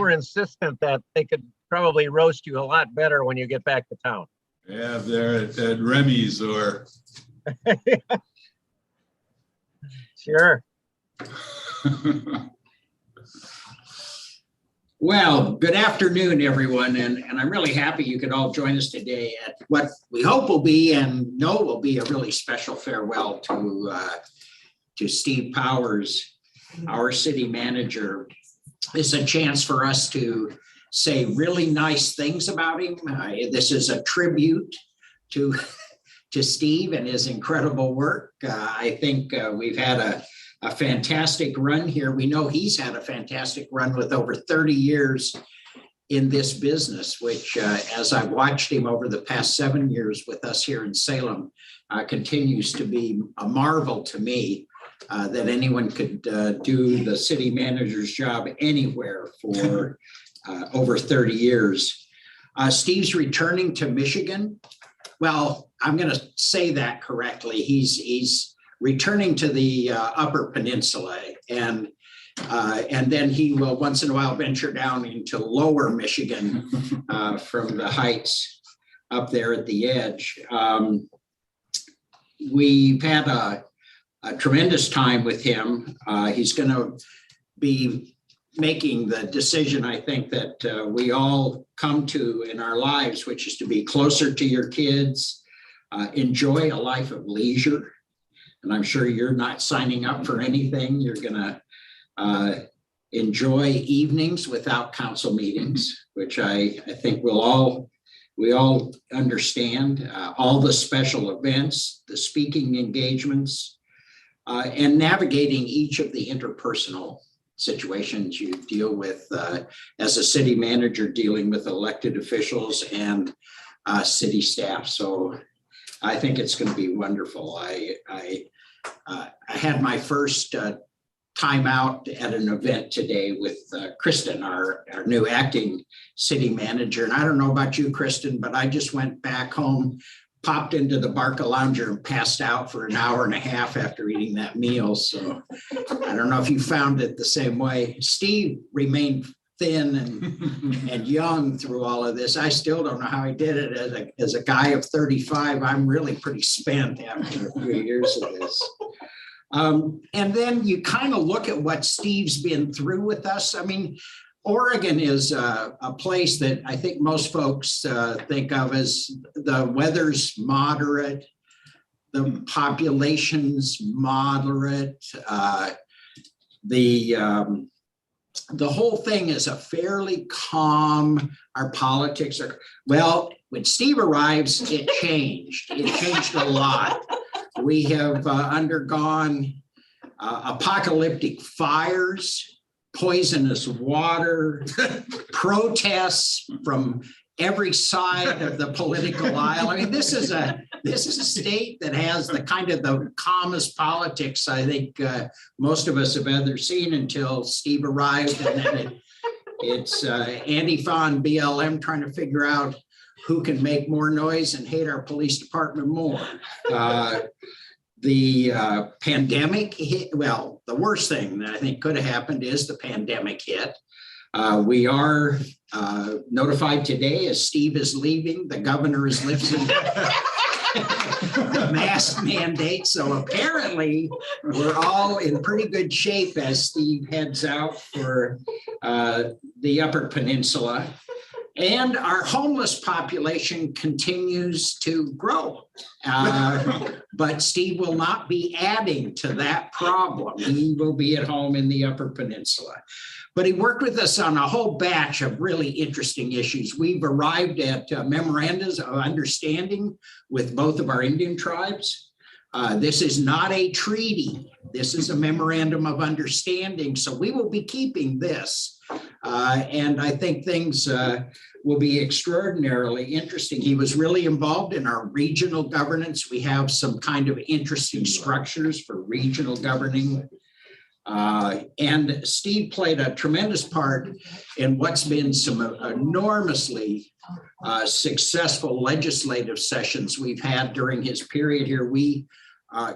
were insistent that they could probably roast you a lot better when you get back to town. Yeah, they're at Remy's or. Sure. Well, good afternoon, everyone, and I'm really happy you could all join us today at what we hope will be and know will be a really special farewell to Steve Powers, our city manager. It's a chance for us to say really nice things about him. This is a tribute to Steve and his incredible work. I think we've had a fantastic run here. We know he's had a fantastic run with over 30 years in this business, which as I've watched him over the past 7 years with us here in Salem, continues to be a marvel to me that anyone could do the city manager's job anywhere for over 30 years. Steve's returning to Michigan. Well, I'm going to say that correctly. He's returning to the Upper Peninsula, and then he will once in a while venture down into Lower Michigan from the heights up there at the edge. We've had a tremendous time with him. He's going to be making the decision, I think, that we all come to in our lives, which is to be closer to your kids, enjoy a life of leisure. And I'm sure you're not signing up for anything. You're going to enjoy evenings without council meetings, which I think we all understand. All the special events, the speaking engagements, and navigating each of the interpersonal situations you deal with as a city manager, dealing with elected officials and city staff. So I think it's going to be wonderful. I had my first time out at an event today with Kristen, our new acting city manager. And I don't know about you, Kristen, but I just went back home, popped into the Barca Lounger and passed out for an hour and a half after eating that meal. So I don't know if you found it the same way. Steve remained thin and young through all of this. I still don't know how he did it. As a guy of 35, I'm really pretty spent after a few years of this. And then you kind of look at what Steve's been through with us. I mean, Oregon is a place that I think most folks think of as the weather's moderate, the population's moderate, the whole thing is a fairly calm. Our politics are, well, when Steve arrives, it changed. It changed a lot. We have undergone apocalyptic fires, poisonous water, protests from every side of the political aisle. I mean, this is a state that has the kind of the calmest politics I think most of us have ever seen until Steve arrived, and then it's Antifa and BLM trying to figure out who can make more noise and hate our police department more. The pandemic hit. Well, the worst thing that I think could have happened is the pandemic hit. We are notified today as Steve is leaving, the governor is lifting the mask mandate. So apparently we're all in pretty good shape as Steve heads out for the Upper Peninsula. And our homeless population continues to grow. But Steve will not be adding to that problem. He will be at home in the Upper Peninsula. But he worked with us on a whole batch of really interesting issues. We've arrived at memorandums of understanding with both of our Indian tribes. This is not a treaty. This is a memorandum of understanding. So we will be keeping this. And I think things will be extraordinarily interesting. He was really involved in our regional governance. We have some kind of interesting structures for regional governing. And Steve played a tremendous part in what's been some enormously successful legislative sessions we've had during his period here. We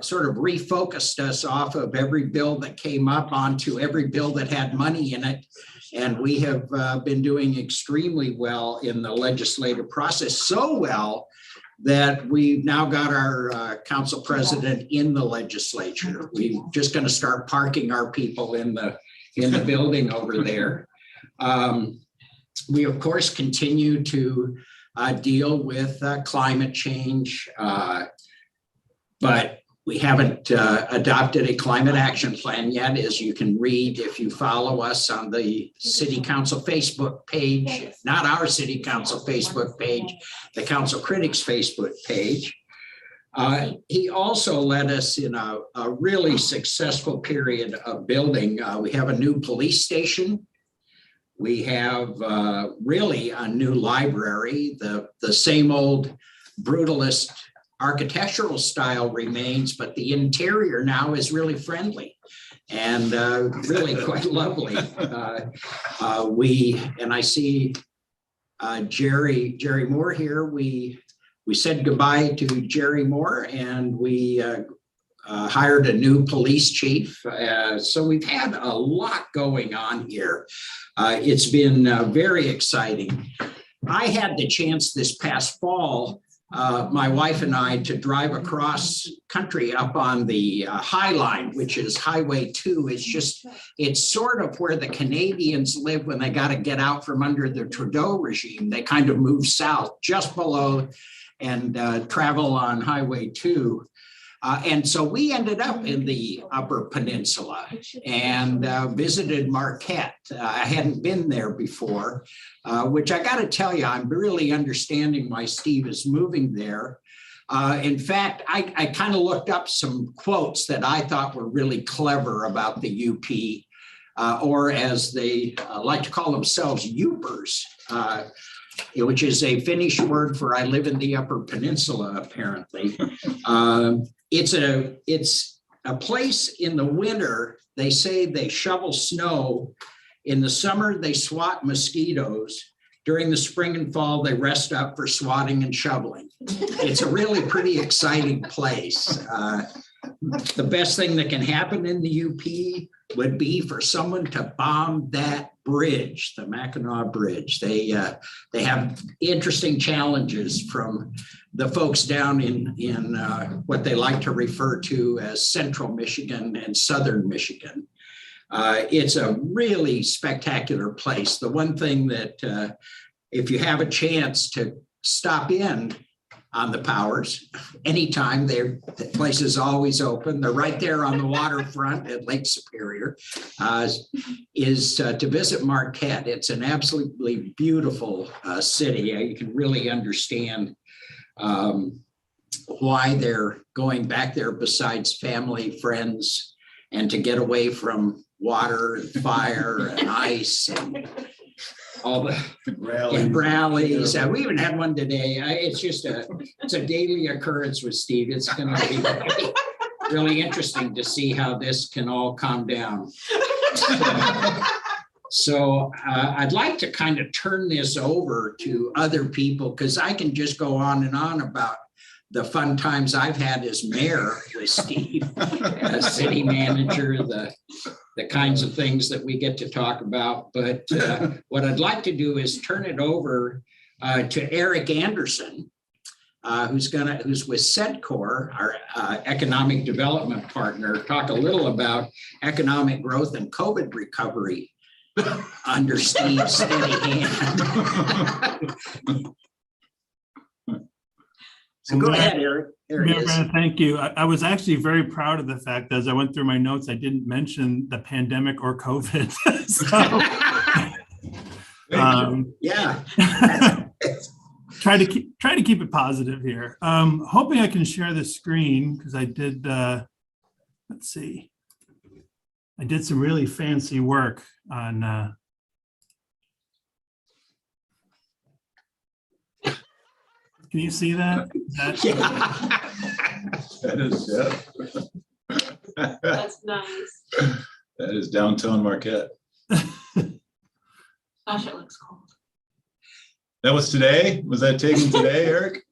sort of refocused us off of every bill that came up onto every bill that had money in it. And we have been doing extremely well in the legislative process, so well that we've now got our council president in the legislature. We're just going to start parking our people in the building over there. We, of course, continue to deal with climate change, but we haven't adopted a climate action plan yet, as you can read if you follow us on the City Council Facebook page, not our City Council Facebook page, the Council Critics Facebook page. He also led us in a really successful period of building. We have a new police station. We have really a new library. The same old brutalist architectural style remains, but the interior now is really friendly and really quite lovely. And I see Jerry Moore here. We said goodbye to Jerry Moore, and we hired a new police chief. So we've had a lot going on here. It's been very exciting. I had the chance this past fall, my wife and I, to drive across country up on the High Line, which is Highway 2. It's sort of where the Canadians live when they got to get out from under the Trudeau regime. They kind of move south just below and travel on Highway 2. And so we ended up in the Upper Peninsula and visited Marquette. I hadn't been there before, which I got to tell you, I'm really understanding why Steve is moving there. In fact, I kind of looked up some quotes that I thought were really clever about the UP, or as they like to call themselves, Yoopers, which is a Finnish word for I live in the Upper Peninsula, apparently. It's a place in the winter. They say they shovel snow. In the summer, they swat mosquitoes. During the spring and fall, they rest up for swatting and shoveling. It's a really pretty exciting place. The best thing that can happen in the UP would be for someone to bomb that bridge, the Mackinac Bridge. They have interesting challenges from the folks down in what they like to refer to as Central Michigan and Southern Michigan. It's a really spectacular place. The one thing that if you have a chance to stop in on the Powers anytime, the place is always open. They're right there on the waterfront at Lake Superior, is to visit Marquette. It's an absolutely beautiful city. You can really understand why they're going back there besides family, friends, and to get away from water and fire and ice and all the rallies. We even had one today. It's a daily occurrence with Steve. It's going to be really interesting to see how this can all calm down. So I'd like to kind of turn this over to other people, because I can just go on and on about the fun times I've had as mayor with Steve, as city manager, the kinds of things that we get to talk about. But what I'd like to do is turn it over to Eric Anderson, who's with Sedcor, our economic development partner, talk a little about economic growth and COVID recovery under Steve's steady hand. So go ahead, Eric. There it is. Thank you. I was actually very proud of the fact that as I went through my notes, I didn't mention the pandemic or COVID. Yeah. Try to keep it positive here. Hoping I can share the screen, because I did. Let's see. I did some really fancy work on. Can you see that? Yeah. That is, yeah. That's nice. That is downtown Marquette. Gosh, it looks cold. That was today? Was that taken today, Eric?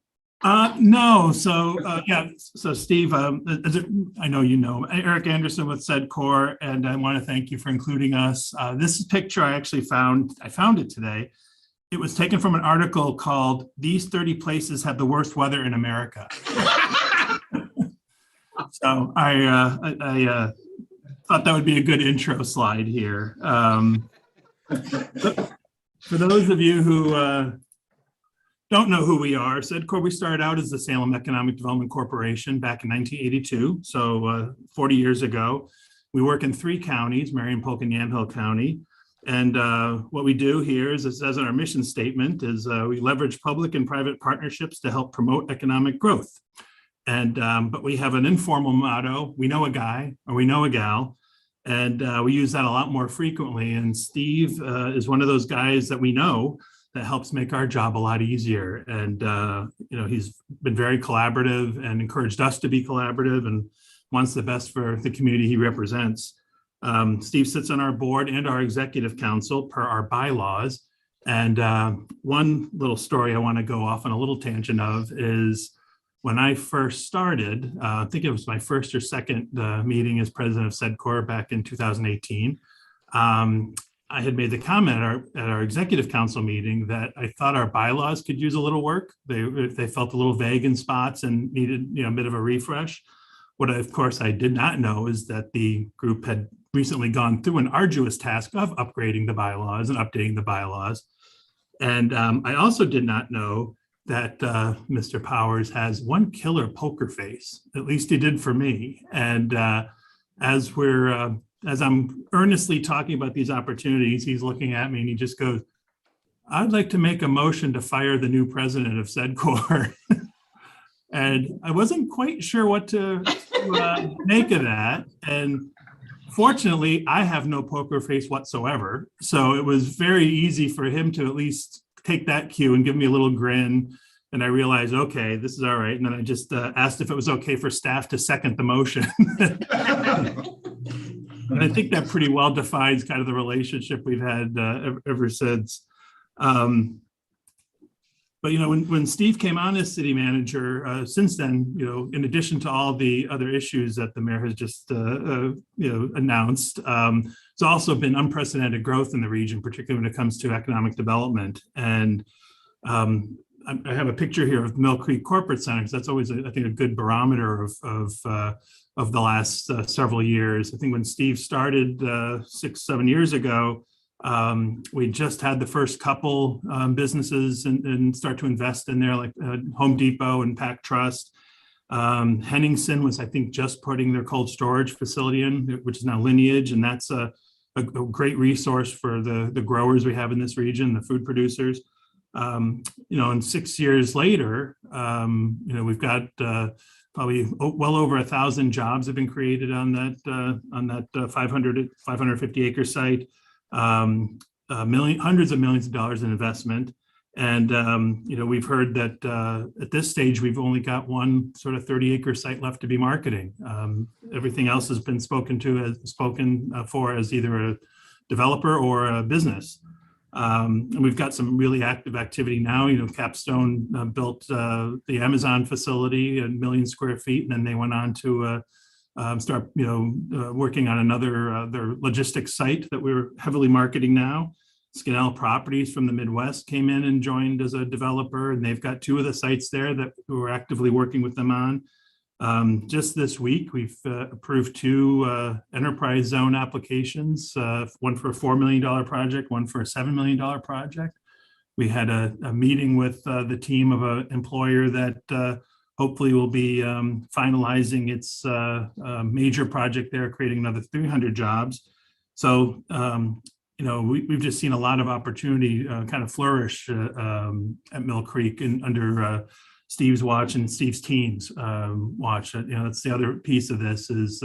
No, so yeah, so Steve, I know you know Eric Anderson with SEDCOR, and I want to thank you for including us. This picture I actually found it today. It was taken from an article called "These 30 Places Have the Worst Weather in America." So I thought that would be a good intro slide here. For those of you who don't know who we are, SEDCOR, we started out as the Salem Economic Development Corporation back in 1982, so 40 years ago. We work in 3 counties, Marion, Polk, and Yamhill County. And what we do here is, it says in our mission statement, is we leverage public and private partnerships to help promote economic growth. And but we have an informal motto: we know a guy or we know a gal. And we use that a lot more frequently. And Steve is one of those guys that we know that helps make our job a lot easier. And, he's been very collaborative and encouraged us to be collaborative and wants the best for the community he represents. Steve sits on our board and our executive council per our bylaws. And one little story I want to go off on a little tangent of is when I first started, I think it was my first or second meeting as president of SEDCOR back in 2018. I had made the comment at our executive council meeting that I thought our bylaws could use a little work. They felt a little vague in spots and needed a bit of a refresh. What of course I did not know is that the group had recently gone through an arduous task of upgrading the bylaws and updating the bylaws. And I also did not know that Mr. Powers has one killer poker face. At least he did for me. And as I'm earnestly talking about these opportunities, he's looking at me and he just goes, "I'd like to make a motion to fire the new president of SEDCOR." And I wasn't quite sure what to make of that. And fortunately, I have no poker face whatsoever. So it was very easy for him to at least take that cue and give me a little grin. And I realized, okay, this is all right. And then I just asked if it was okay for staff to second the motion. And I think that pretty well defines kind of the relationship we've had ever since. But, when Steve came on as city manager, since then, in addition to all the other issues that the mayor has just, announced, it's also been unprecedented growth in the region, particularly when it comes to economic development. And I have a picture here of Mill Creek Corporate Center, because that's always, I think, a good barometer of the last several years. I think when Steve started 6-7 years ago, we just had the first couple businesses and start to invest in there, like Home Depot and Pac Trust. Henningsen was, I think, just putting their cold storage facility in, which is now Lineage, and that's a great resource for the growers we have in this region, the food producers. And 6 years later, we've got probably well over 1,000 jobs have been created on that 550 acre site. Hundreds of millions of dollars in investment. And, we've heard that at this stage, we've only got one sort of 30 acre site left to be marketing. Everything else has been spoken for as either a developer or a business. And we've got some really active activity now. Capstone built the Amazon facility, 1 million square feet, and then they went on to start, working on another their logistics site that we're heavily marketing now. Skinnell Properties from the Midwest came in and joined as a developer, and they've got 2 of the sites there that we're actively working with them on. Just this week, we've approved 2 enterprise zone applications, one for a $4 million project, one for a $7 million project. We had a meeting with the team of an employer that hopefully will be finalizing its major project there, creating another 300 jobs. So, we've just seen a lot of opportunity kind of flourish at Mill Creek and under Steve's watch and Steve's team's watch. That's the other piece of this is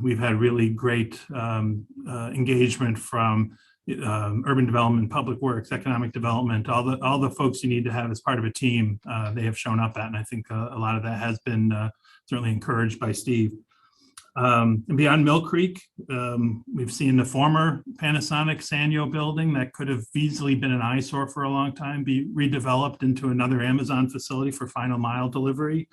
we've had really great engagement from urban development, public works, economic development, all the folks you need to have as part of a team. They have shown up at, and I think a lot of that has been certainly encouraged by Steve. And beyond Mill Creek, we've seen the former Panasonic Sanyo building that could have easily been an eyesore for a long time be redeveloped into another Amazon facility for final mile delivery.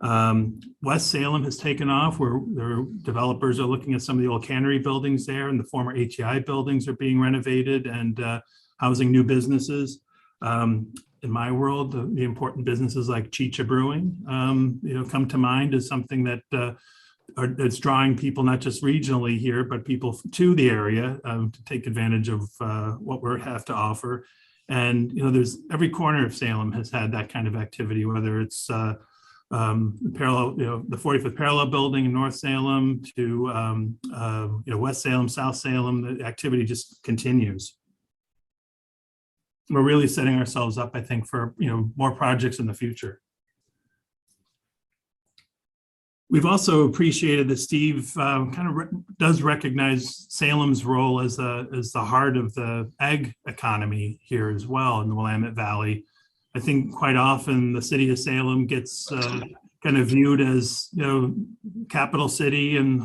West Salem has taken off, where their developers are looking at some of the old cannery buildings there, and the former ATI buildings are being renovated and housing new businesses. In my world, the important businesses like Chicha Brewing, come to mind as something that it's drawing people not just regionally here, but people to the area to take advantage of what we have to offer. And there's every corner of Salem has had that kind of activity, whether it's parallel, the 45th parallel building in North Salem to West Salem, South Salem. The activity just continues. We're really setting ourselves up, I think, for more projects in the future. We've also appreciated that Steve does recognize Salem's role as the heart of the ag economy here as well in the Willamette Valley. I think quite often the city of Salem gets kind of viewed as capital city and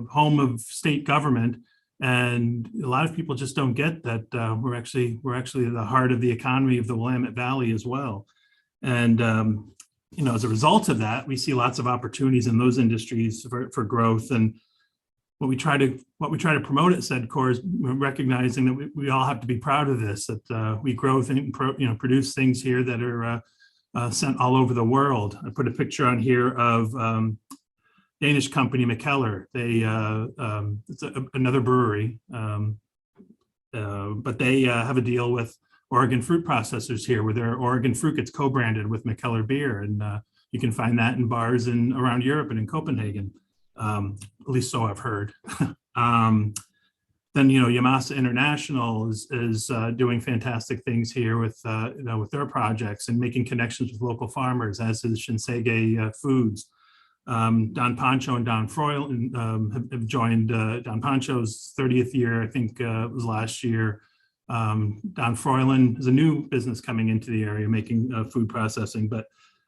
home of state government, and a lot of people just don't get that we're actually the heart of the economy of the Willamette Valley as well. And as a result of that, we see lots of opportunities in those industries for growth. And what we try to promote at SEDCOR is recognizing that we all have to be proud of this, that we grow and produce things here that are sent all over the world. I put a picture on here of Danish company Mikkeller. They it's another brewery, but they have a deal with Oregon fruit processors here, where their Oregon fruit gets co-branded with Mikkeller beer, and you can find that in bars around Europe and in Copenhagen. At least so I've heard. Then Yamasa International is doing fantastic things here with their projects and making connections with local farmers, as is Shinsegae Foods. Don Pancho and Don Froylan have joined Don Pancho's 30th year, I think was last year. Don Froylan is a new business coming into the area making food processing, but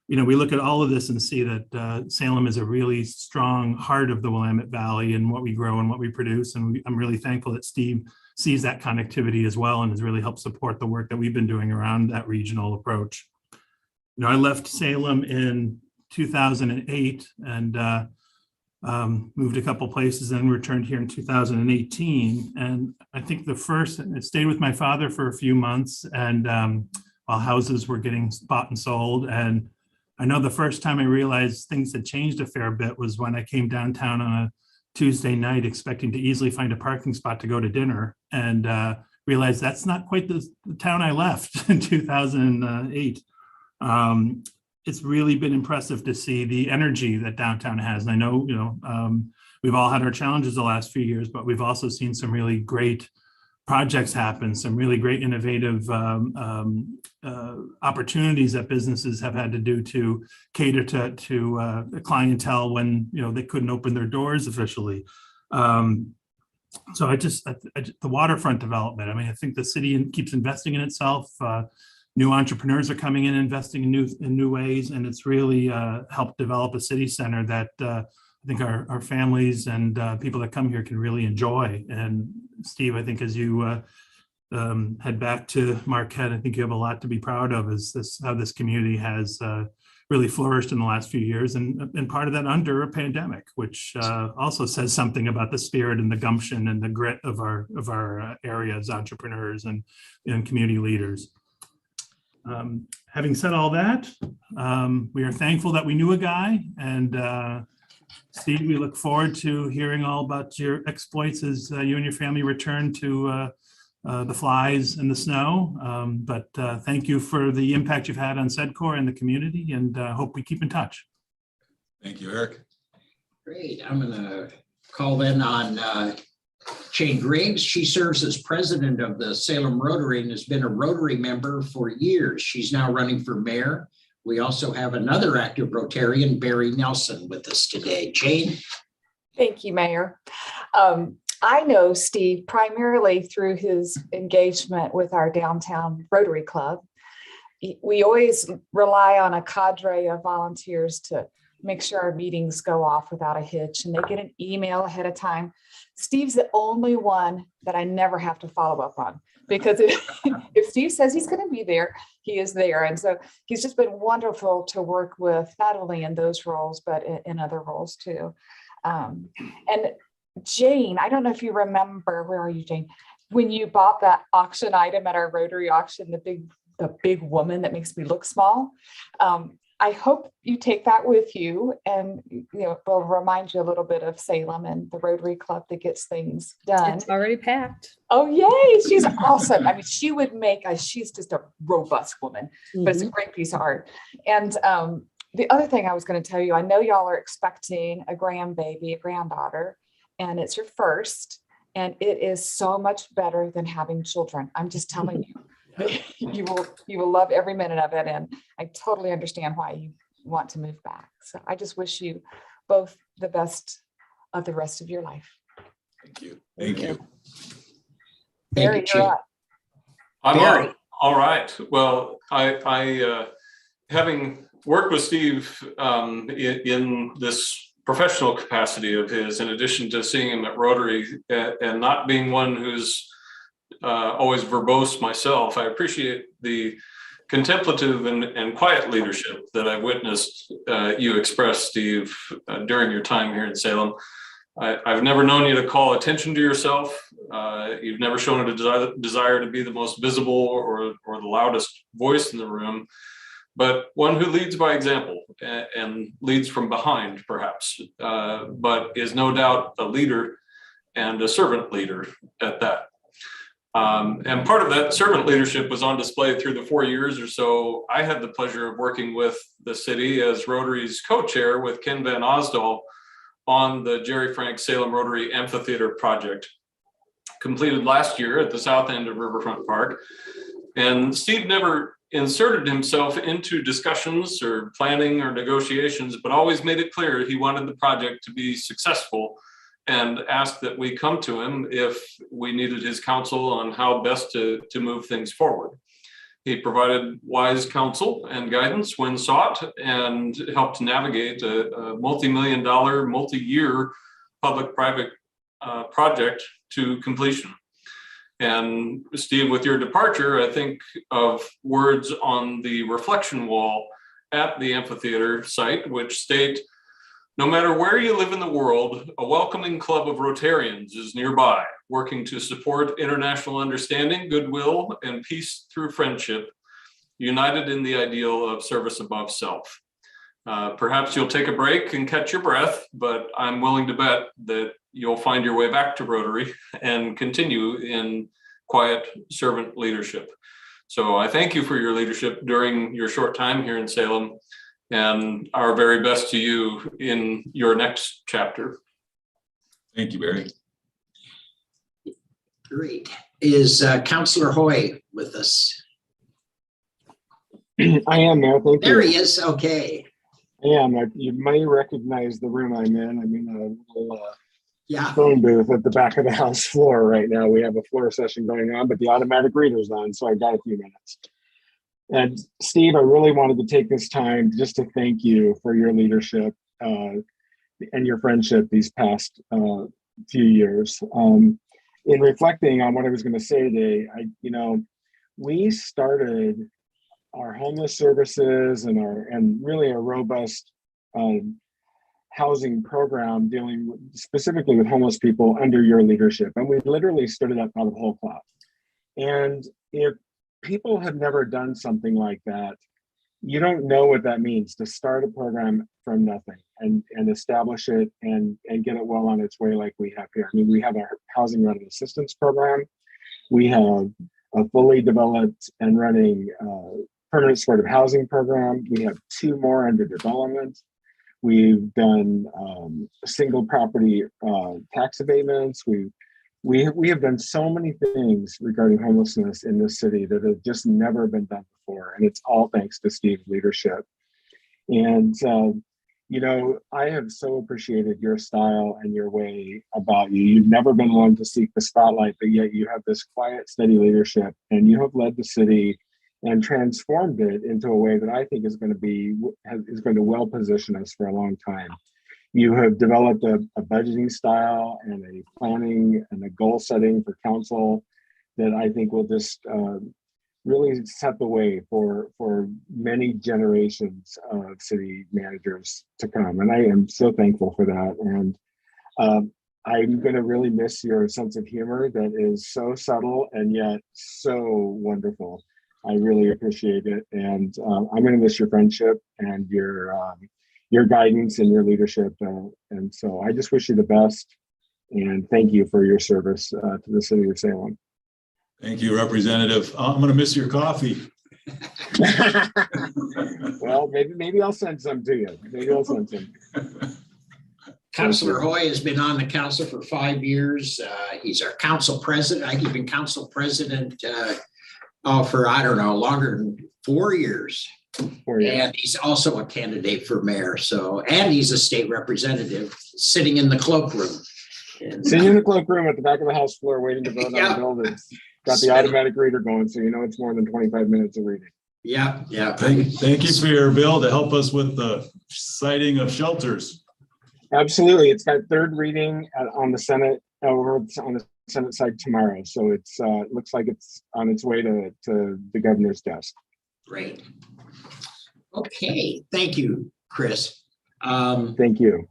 we look at all of this and see that Salem is a really strong heart of the Willamette Valley and what we grow and what we produce. And I'm really thankful that Steve sees that connectivity as well and has really helped support the work that we've been doing around that regional approach. I left Salem in 2008 and moved a couple places and returned here in 2018. And I think I stayed with my father for a few months, and while houses were getting bought and sold. And I know the first time I realized things had changed a fair bit was when I came downtown on a Tuesday night expecting to easily find a parking spot to go to dinner, and realized that's not quite the town I left in 2008. It's really been impressive to see the energy that downtown has. And I know, we've all had our challenges the last few years, but we've also seen some really great projects happen, some really great innovative opportunities that businesses have had to do to cater to a clientele when they couldn't open their doors officially. So the waterfront development, I think the city keeps investing in itself. New entrepreneurs are coming in, investing in new ways, and it's really helped develop a city center that I think our families and people that come here can really enjoy. And Steve, I think as you head back to Marquette, I think you have a lot to be proud of, how this community has really flourished in the last few years, and part of that under a pandemic, which also says something about the spirit and the gumption and the grit of our area as entrepreneurs and community leaders. Having said all that, we are thankful that we knew a guy, and Steve, we look forward to hearing all about your exploits as you and your family return to the flies and the snow. But thank you for the impact you've had on SEDCOR and the community, and hope we keep in touch. Thank you, Eric. Great. I'm going to call then on Jane Graves. She serves as president of the Salem Rotary and has been a Rotary member for years. She's now running for mayor. We also have another active Rotarian, Barry Nelson, with us today. Jane? Thank you, Mayor. I know Steve primarily through his engagement with our downtown Rotary Club. We always rely on a cadre of volunteers to make sure our meetings go off without a hitch, and they get an email ahead of time. Steve's the only one that I never have to follow up on, because if Steve says he's going to be there, he is there. And so he's just been wonderful to work with, not only in those roles, but in other roles too. And Jane, I don't know if you remember, where are you, Jane? When you bought that auction item at our Rotary auction, the big woman that makes me look small. I hope you take that with you, and will remind you a little bit of Salem and the Rotary Club that gets things done. It's already packed. Oh, yay. She's awesome. I mean, she would make she's just a robust woman, but it's a great piece of art. And the other thing I was going to tell you, I know y'all are expecting a grandbaby, a granddaughter, and it's your first, and it is so much better than having children. I'm just telling you. You will love every minute of it, and I totally understand why you want to move back. So I just wish you both the best of the rest of your life. Thank you. Thank you. Barry, Thank you, you're Chief. up. I'm Barry. all right. Well, I having worked with Steve in this professional capacity of his, in addition to seeing him at Rotary, and not being one who's always verbose myself, I appreciate the contemplative and quiet leadership that I witnessed you express, Steve, during your time here in Salem. I've never known you to call attention to yourself. You've never shown a desire to be the most visible or the loudest voice in the room, but one who leads by example and leads from behind, perhaps, but is no doubt a leader and a servant leader at that. And part of that servant leadership was on display through the 4 years or so I had the pleasure of working with the city as Rotary's co-chair with Ken Van Osdol on the Jerry Frank Salem Rotary Amphitheater project, completed last year at the south end of Riverfront Park. And Steve never inserted himself into discussions or planning or negotiations, but always made it clear he wanted the project to be successful, and asked that we come to him if we needed his counsel on how best to move things forward. He provided wise counsel and guidance when sought, and helped navigate a multi-million-dollar, multi-year public-private project to completion. And Steve, with your departure, I think of words on the reflection wall at the amphitheater site, which state, "No matter where you live in the world, a welcoming club of Rotarians is nearby, working to support international understanding, goodwill, and peace through friendship, united in the ideal of service above self." Perhaps you'll take a break and catch your breath, but I'm willing to bet that you'll find your way back to Rotary and continue in quiet servant leadership. So I thank you for your leadership during your short time here in Salem, and our very best to you in your next chapter. Thank you, Barry. Great. Is Councillor Hoy with us? I am, Mayor. Thank There you. he is. Okay. I am. You may recognize the room I'm in. I'm in a little Yeah. phone booth at the back of the house floor right now. We have a floor session going on, but the automatic reader's on, so I've got a few minutes. And Steve, I really wanted to take this time just to thank you for your leadership and your friendship these past few years. In reflecting on what I was going to say today, we started our homeless services and really a robust housing program dealing specifically with homeless people under your leadership. And we literally stood it up out of whole cloth. And if people have never done something like that, you don't know what that means to start a program from nothing and establish it and get it well on its way like we have here. I mean, we have our housing rental assistance program. We have a fully developed and running permanent supportive housing program. We have 2 more under development. We've done single property tax abatements. We have done so many things regarding homelessness in this city that have just never been done before. And it's all thanks to Steve's leadership. And, I have so appreciated your style and your way about you. You've never been one to seek the spotlight, but yet you have this quiet, steady leadership, and you have led the city and transformed it into a way that I think is going to well position us for a long time. You have developed a budgeting style and a planning and a goal setting for council that I think will just really set the way for many generations of city managers to come. And I am so thankful for that. And I'm going to really miss your sense of humor that is so subtle and yet so wonderful. I really appreciate it. And I'm going to miss your friendship and your guidance and your leadership. And so I just wish you the best. And thank you for your service to the city of Salem. Thank you, Representative. I'm going to miss your coffee. Well, maybe I'll send some to you. Maybe I'll send some. Councilor Hoy has been on the council for 5 years. He's our council president. He's been council president for, I don't know, longer than 4 years. And he's also a candidate for mayor. So, and he's a state representative sitting in the cloakroom. Sitting in the cloakroom at the back of the House floor waiting to vote on the bill that's got the automatic reader going. So you know it's more than 25 minutes of reading. Yeah. Thank you for your bill to help us with the siting of shelters. Absolutely. It's got third reading on the Senate over on the Senate side tomorrow. So it's looks like it's on its way to the governor's desk. Great. Okay. Thank you, Chris. Thank you.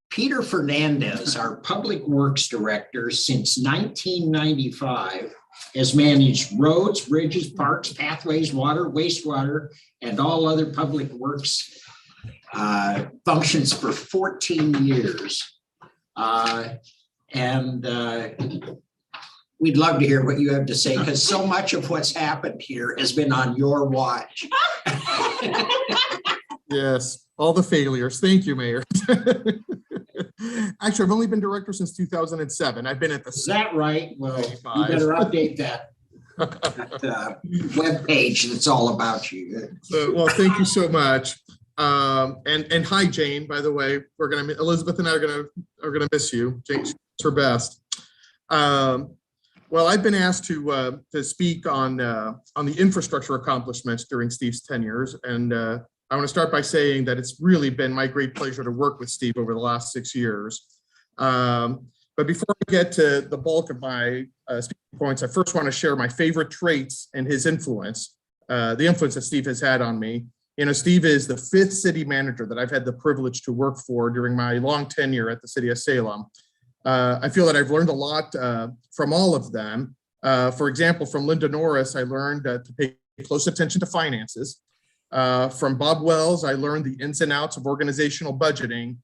Peter Fernandez, our Public Works Director since 1995, has managed roads, bridges, parks, pathways, water, wastewater, and all other public works functions for 14 years. We'd love to hear what you have to say, because so much of what's happened here has been on your watch. Yes, all the failures. Thank you, Mayor. Actually, I've only been director since 2007. I've been at the. Is that right? Well, you better update that webpage that's all about you. Well, thank you so much. And hi, Jane, by the way. Elizabeth and I are gonna miss you. Jane's her best. Well, I've been asked to speak on the infrastructure accomplishments during Steve's tenures, and I want to start by saying that it's really been my great pleasure to work with Steve over the last 6 years. But before I get to the bulk of my speaking points, I first want to share my favorite traits and his influence, the influence that Steve has had on me. You know, Steve is the 5th city manager that I've had the privilege to work for during my long tenure at the city of Salem. I feel that I've learned a lot from all of them. For example, from Linda Norris, I learned to pay close attention to finances. From Bob Wells, I learned the ins and outs of organizational budgeting.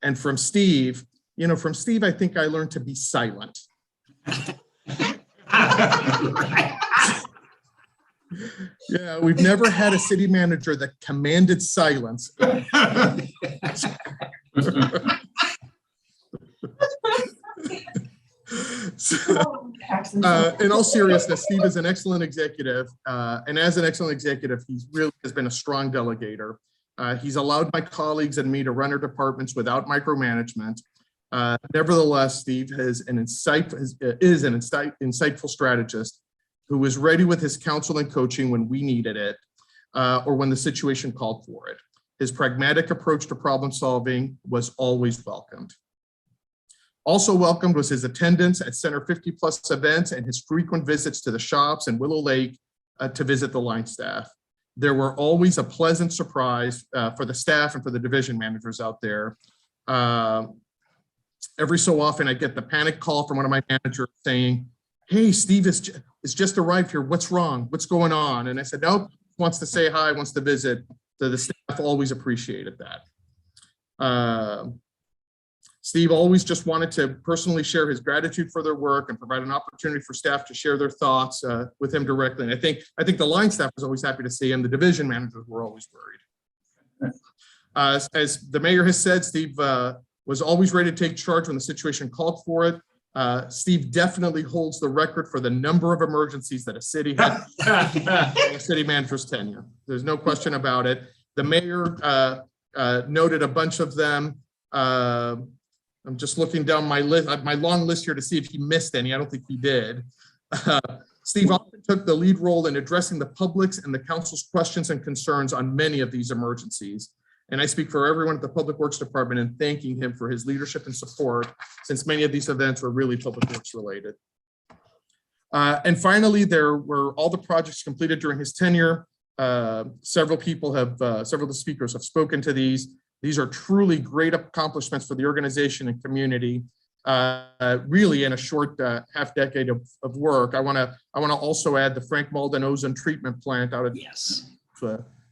And from Steve, I think I learned to be silent. Yeah, we've never had a city manager that commanded silence. In all seriousness, Steve is an excellent executive, and as an excellent executive, he really has been a strong delegator. He's allowed my colleagues and me to run our departments without micromanagement. Nevertheless, Steve is an insightful strategist who was ready with his counsel and coaching when we needed it, or when the situation called for it. His pragmatic approach to problem solving was always welcomed. Also welcomed was his attendance at Center 50 plus events and his frequent visits to the shops and Willow Lake to visit the line staff. There were always a pleasant surprise for the staff and for the division managers out there. Every so often I get the panic call from one of my managers saying, "Hey, Steve is just arrived here. What's wrong? What's going on?" And I said, "Nope, wants to say hi, wants to visit." So the staff always appreciated that. Steve always just wanted to personally share his gratitude for their work and provide an opportunity for staff to share their thoughts with him directly. And I think the line staff was always happy to see him. The division managers were always worried. As the mayor has said, Steve was always ready to take charge when the situation called for it. Steve definitely holds the record for the number of emergencies that a city had in a city manager's tenure. There's no question about it. The mayor noted a bunch of them. I'm just looking down my list, my long list here to see if he missed any. I don't think he did. Steve often took the lead role in addressing the public's and the council's questions and concerns on many of these emergencies. And I speak for everyone at the Public Works Department in thanking him for his leadership and support, since many of these events were really public works related. And finally, there were all the projects completed during his tenure. Several of the speakers have spoken to these. These are truly great accomplishments for the organization and community. Really in a short half decade of work. I want to also add the Frank Malden Ozone Treatment Plant out of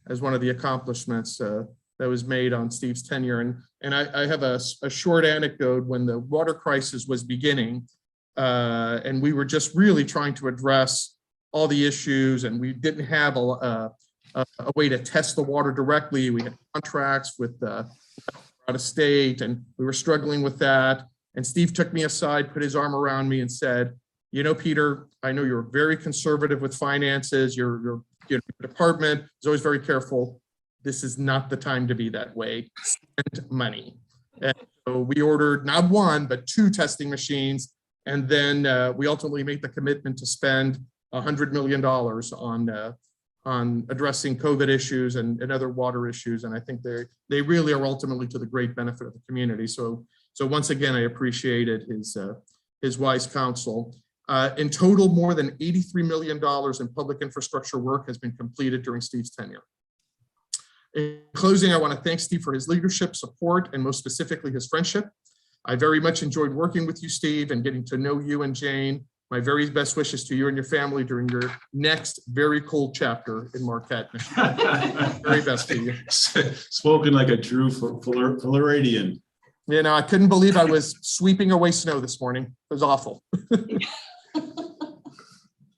as one of the accomplishments that was made on Steve's tenure. And I have a short anecdote. When the water crisis was beginning, and we were just really trying to address all the issues, and we didn't have a way to test the water directly. We had contracts with out of state, and we were struggling with that. And Steve took me aside, put his arm around me and said, you know, Peter, I know you're very conservative with finances. Your department is always very careful. This is not the time to be that way. Spend money. And so we ordered not one, but 2 testing machines. And then we ultimately made the commitment to spend $100 million on addressing COVID issues and other water issues. And I think they really are ultimately to the great benefit of the community. So once again, I appreciated his wise counsel. In total, more than $83 million in public infrastructure work has been completed during Steve's tenure. In closing, I want to thank Steve for his leadership, support, and most specifically his friendship. I very much enjoyed working with you, Steve, and getting to know you and Jane. My very best wishes to you and your family during your next very cold chapter in Marquette, Michigan. Very best to you. Spoken like a true Floridian. You know, I couldn't believe I was sweeping away snow this morning. It was awful.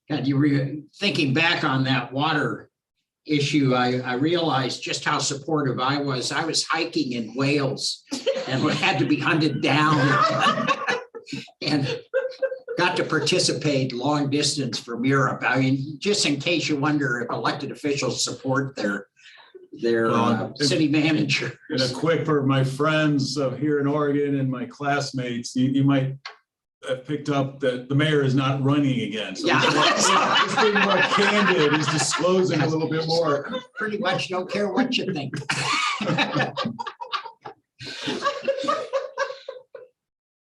God, you were thinking back on that water issue. I realized just how supportive I was. I was hiking in Wales and had to be hunted down and got to participate long distance from Europe. I mean, just in case you wonder if elected officials support their city manager. And a quick for my friends here in Oregon and my classmates, you might have picked up that the mayor is not running again. So Yeah. he's being more candid. He's disclosing a little bit more. Pretty much don't care what you think.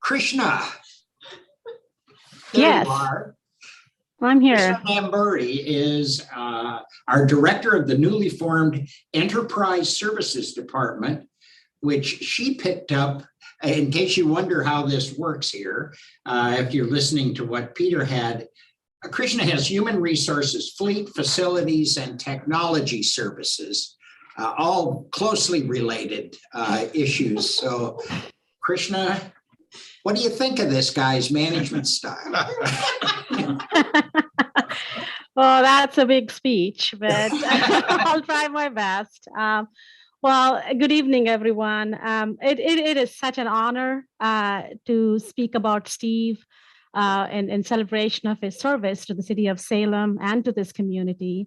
Krishna. There Yes. you are. I'm here. Krishna Namburi is our director of the newly formed Enterprise Services Department, which she picked up. In case you wonder how this works here, if you're listening to what Peter had, Krishna has human resources, fleet, facilities, and technology services, all closely related issues. So, Krishna, what do you think of this guy's management style? Well, that's a big speech, but I'll try my best. Well, good evening, everyone. It is such an honor to speak about Steve in celebration of his service to the city of Salem and to this community.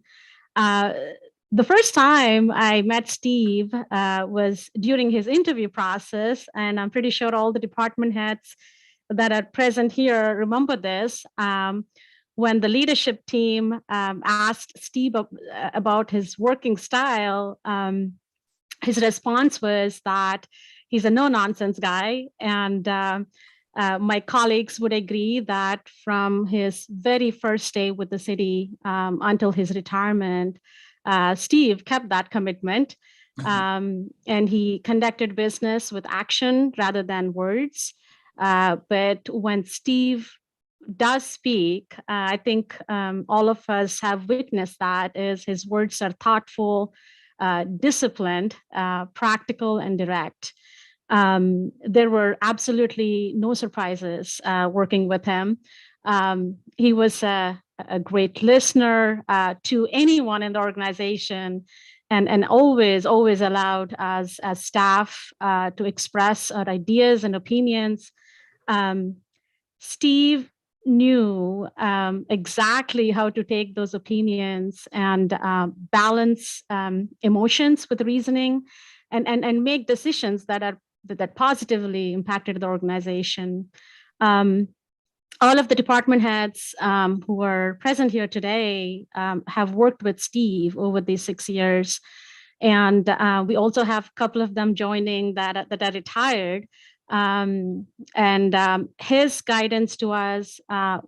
The first time I met Steve was during his interview process, and I'm pretty sure all the department heads that are present here remember this. When the leadership team asked Steve about his working style, his response was that he's a no-nonsense guy. And my colleagues would agree that from his very first day with the city until his retirement, Steve kept that commitment. And he conducted business with action rather than words. But when Steve does speak, I think all of us have witnessed that is his words are thoughtful, disciplined, practical, and direct. There were absolutely no surprises working with him. He was a great listener to anyone in the organization, and always allowed us as staff to express our ideas and opinions. Steve knew exactly how to take those opinions and balance emotions with reasoning and make decisions that positively impacted the organization. all of the department heads who are present here today have worked with Steve over these 6 years. And we also have a couple of them joining that are retired. His guidance to us,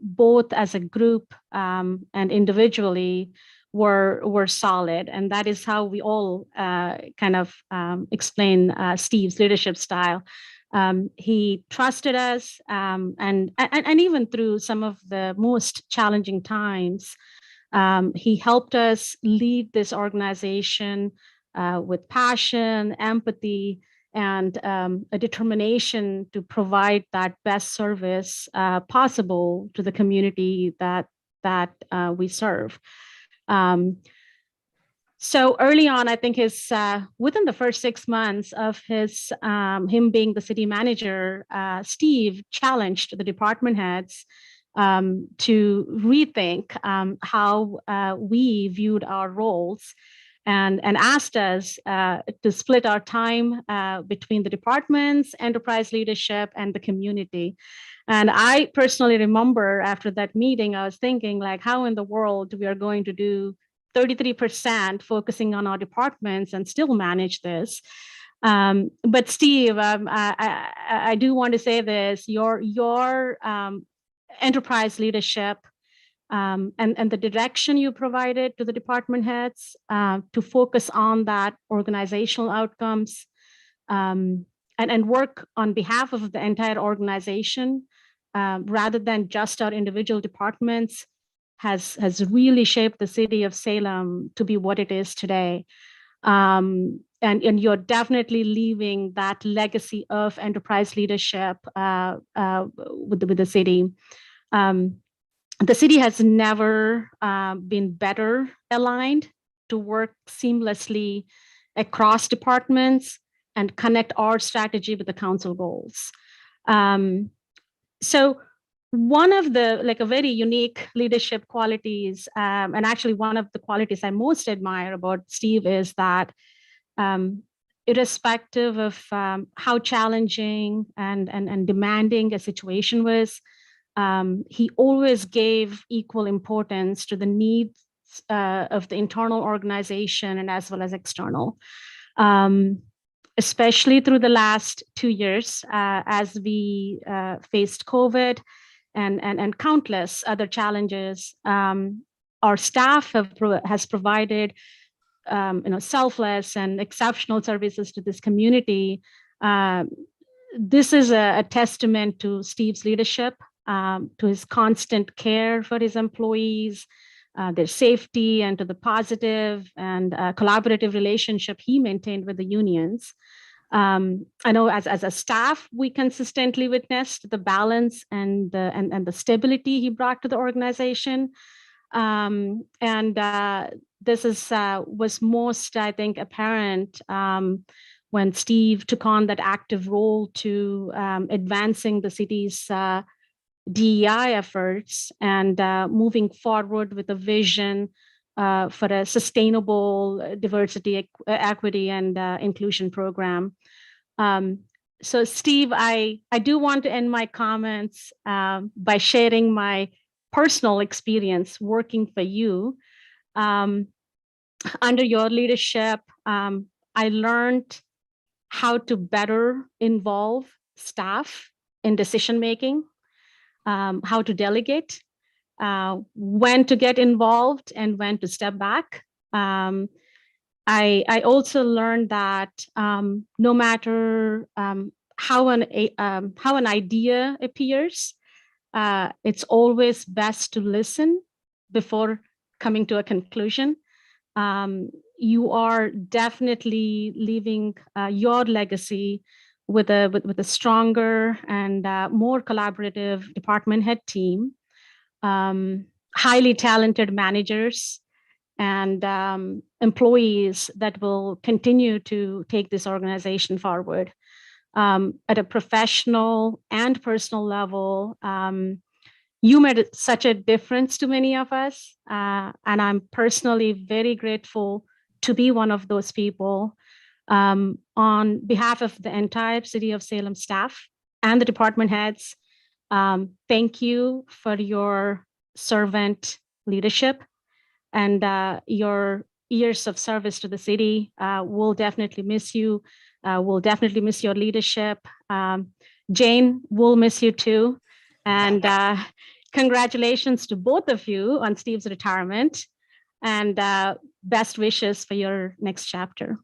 both as a group and individually, were solid. And that is how we all kind of explain Steve's leadership style. He trusted us, and even through some of the most challenging times, he helped us lead this organization with passion, empathy, and a determination to provide that best service possible to the community that we serve. So early on, I think within the first 6 months of him being the city manager, Steve challenged the department heads to rethink how we viewed our roles, and asked us to split our time between the departments, enterprise leadership, and the community. And I personally remember after that meeting, I was thinking, like, how in the world we are going to do 33% focusing on our departments and still manage this. But Steve, I do want to say this, your enterprise leadership and the direction you provided to the department heads to focus on that organizational outcomes and work on behalf of the entire organization rather than just our individual departments has really shaped the city of Salem to be what it is today. And you're definitely leaving that legacy of enterprise leadership with the city. The city has never been better aligned to work seamlessly across departments and connect our strategy with the council goals. So one of the, a very unique leadership qualities, and actually one of the qualities I most admire about Steve is that irrespective of how challenging and demanding a situation was, he always gave equal importance to the needs of the internal organization and as well as external, especially through the last 2 years as we faced COVID and countless other challenges. Our staff has provided selfless and exceptional services to this community. This is a testament to Steve's leadership, to his constant care for his employees, their safety, and to the positive and collaborative relationship he maintained with the unions. I know as a staff, we consistently witnessed the balance and the stability he brought to the organization. This was most, I think, apparent when Steve took on that active role to advancing the city's DEI efforts and moving forward with a vision for a sustainable diversity, equity, and inclusion program. So Steve, I do want to end my comments by sharing my personal experience working for you. Under your leadership, I learned how to better involve staff in decision-making, how to delegate, when to get involved and when to step back. I also learned that no matter how an idea appears, it's always best to listen before coming to a conclusion. You are definitely leaving your legacy with a stronger and more collaborative department head team, highly talented managers, and employees that will continue to take this organization forward. At a professional and personal level, you made such a difference to many of us, and I'm personally very grateful to be one of those people. On behalf of the entire City of Salem staff and the department heads, Thank you for your servant leadership and your years of service to the city. We'll definitely miss you. We'll definitely miss your leadership. Jane, we'll miss you too. And congratulations to both of you on Steve's retirement, and best wishes for your next chapter.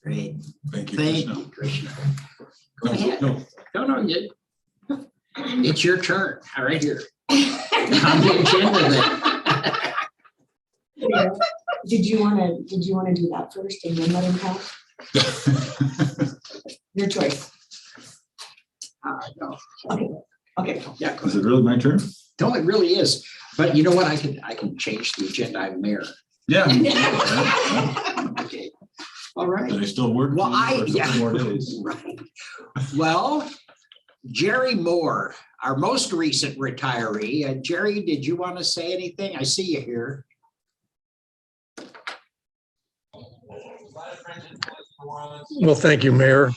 Great. Thank you, Thank Krishna. you, Krishna. Go ahead. No, No, it's your turn. Right here. On the agenda then. Did you want to do that first and then let him talk? Your choice. No. Okay. Yeah, go Is ahead. it really my turn? No, it really is. But you know what? I can change the agenda. I'm mayor. Yeah. Okay. All right. But I still work for Well, you for a couple more days. Right. Well, Jerry Moore, our most recent retiree. Jerry, did you want to say anything? I see you here. Well, thank you, Mayor.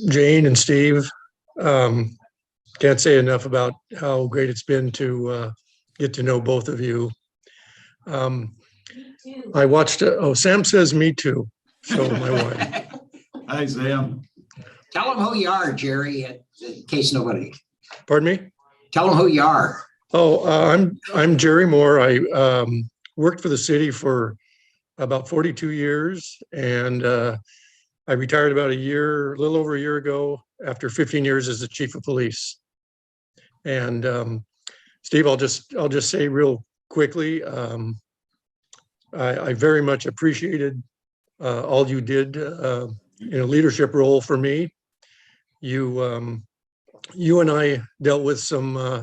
Jane and Steve. Can't say enough about how great it's been to get to know both of you. I watched, Sam says me too. So my wife. Hi, Sam. Tell them who you are, Jerry, in case nobody. Pardon me? Tell them who you are. Oh, I'm Jerry Moore. I worked for the city for about 42 years, and I retired about a little over a year ago after 15 years as the chief of police. And Steve, I'll just say real quickly, I very much appreciated all you did in a leadership role for me. You and I dealt with some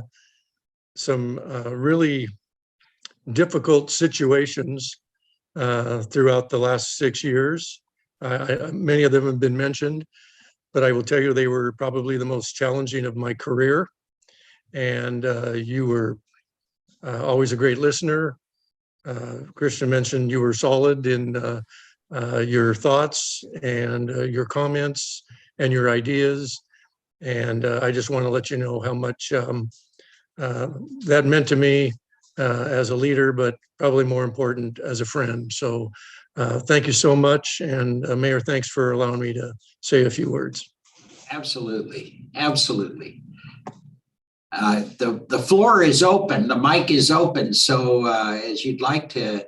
really difficult situations throughout the last 6 years. Many of them have been mentioned, but I will tell you they were probably the most challenging of my career. And you were always a great listener. Krishna mentioned you were solid in your thoughts and your comments and your ideas. And I just want to let you know how much that meant to me as a leader, but probably more important as a friend. So thank you so much. And Mayor, thanks for allowing me to say a few words. Absolutely. Absolutely. The floor is open. The mic is open. So as you'd like to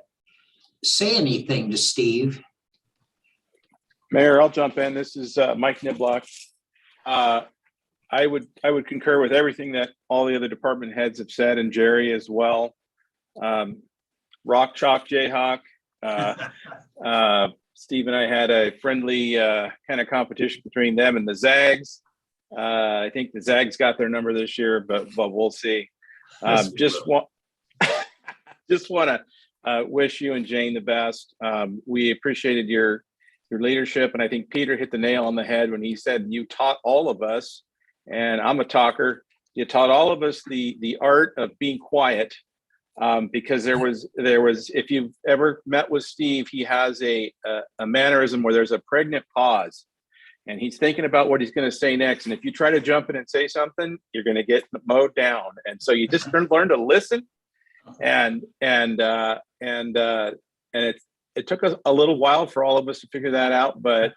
say anything to Steve. Mayor, I'll jump in. This is Mike Niblock. I would concur with everything that all the other department heads have said, and Jerry as well. Rock Chalk Jayhawk. Steve and I had a friendly kind of competition between them and the Zags. I think the Zags got their number this year, but we'll see. Just want to wish you and Jane the best. We appreciated your leadership, and I think Peter hit the nail on the head when he said you taught all of us, and I'm a talker. You taught all of us the art of being quiet, because there was if you've ever met with Steve, he has a mannerism where there's a pregnant pause. And he's thinking about what he's going to say next. And if you try to jump in and say something, you're going to get mowed down. And so you just learn to listen. And it took us a little while for all of us to figure that out. But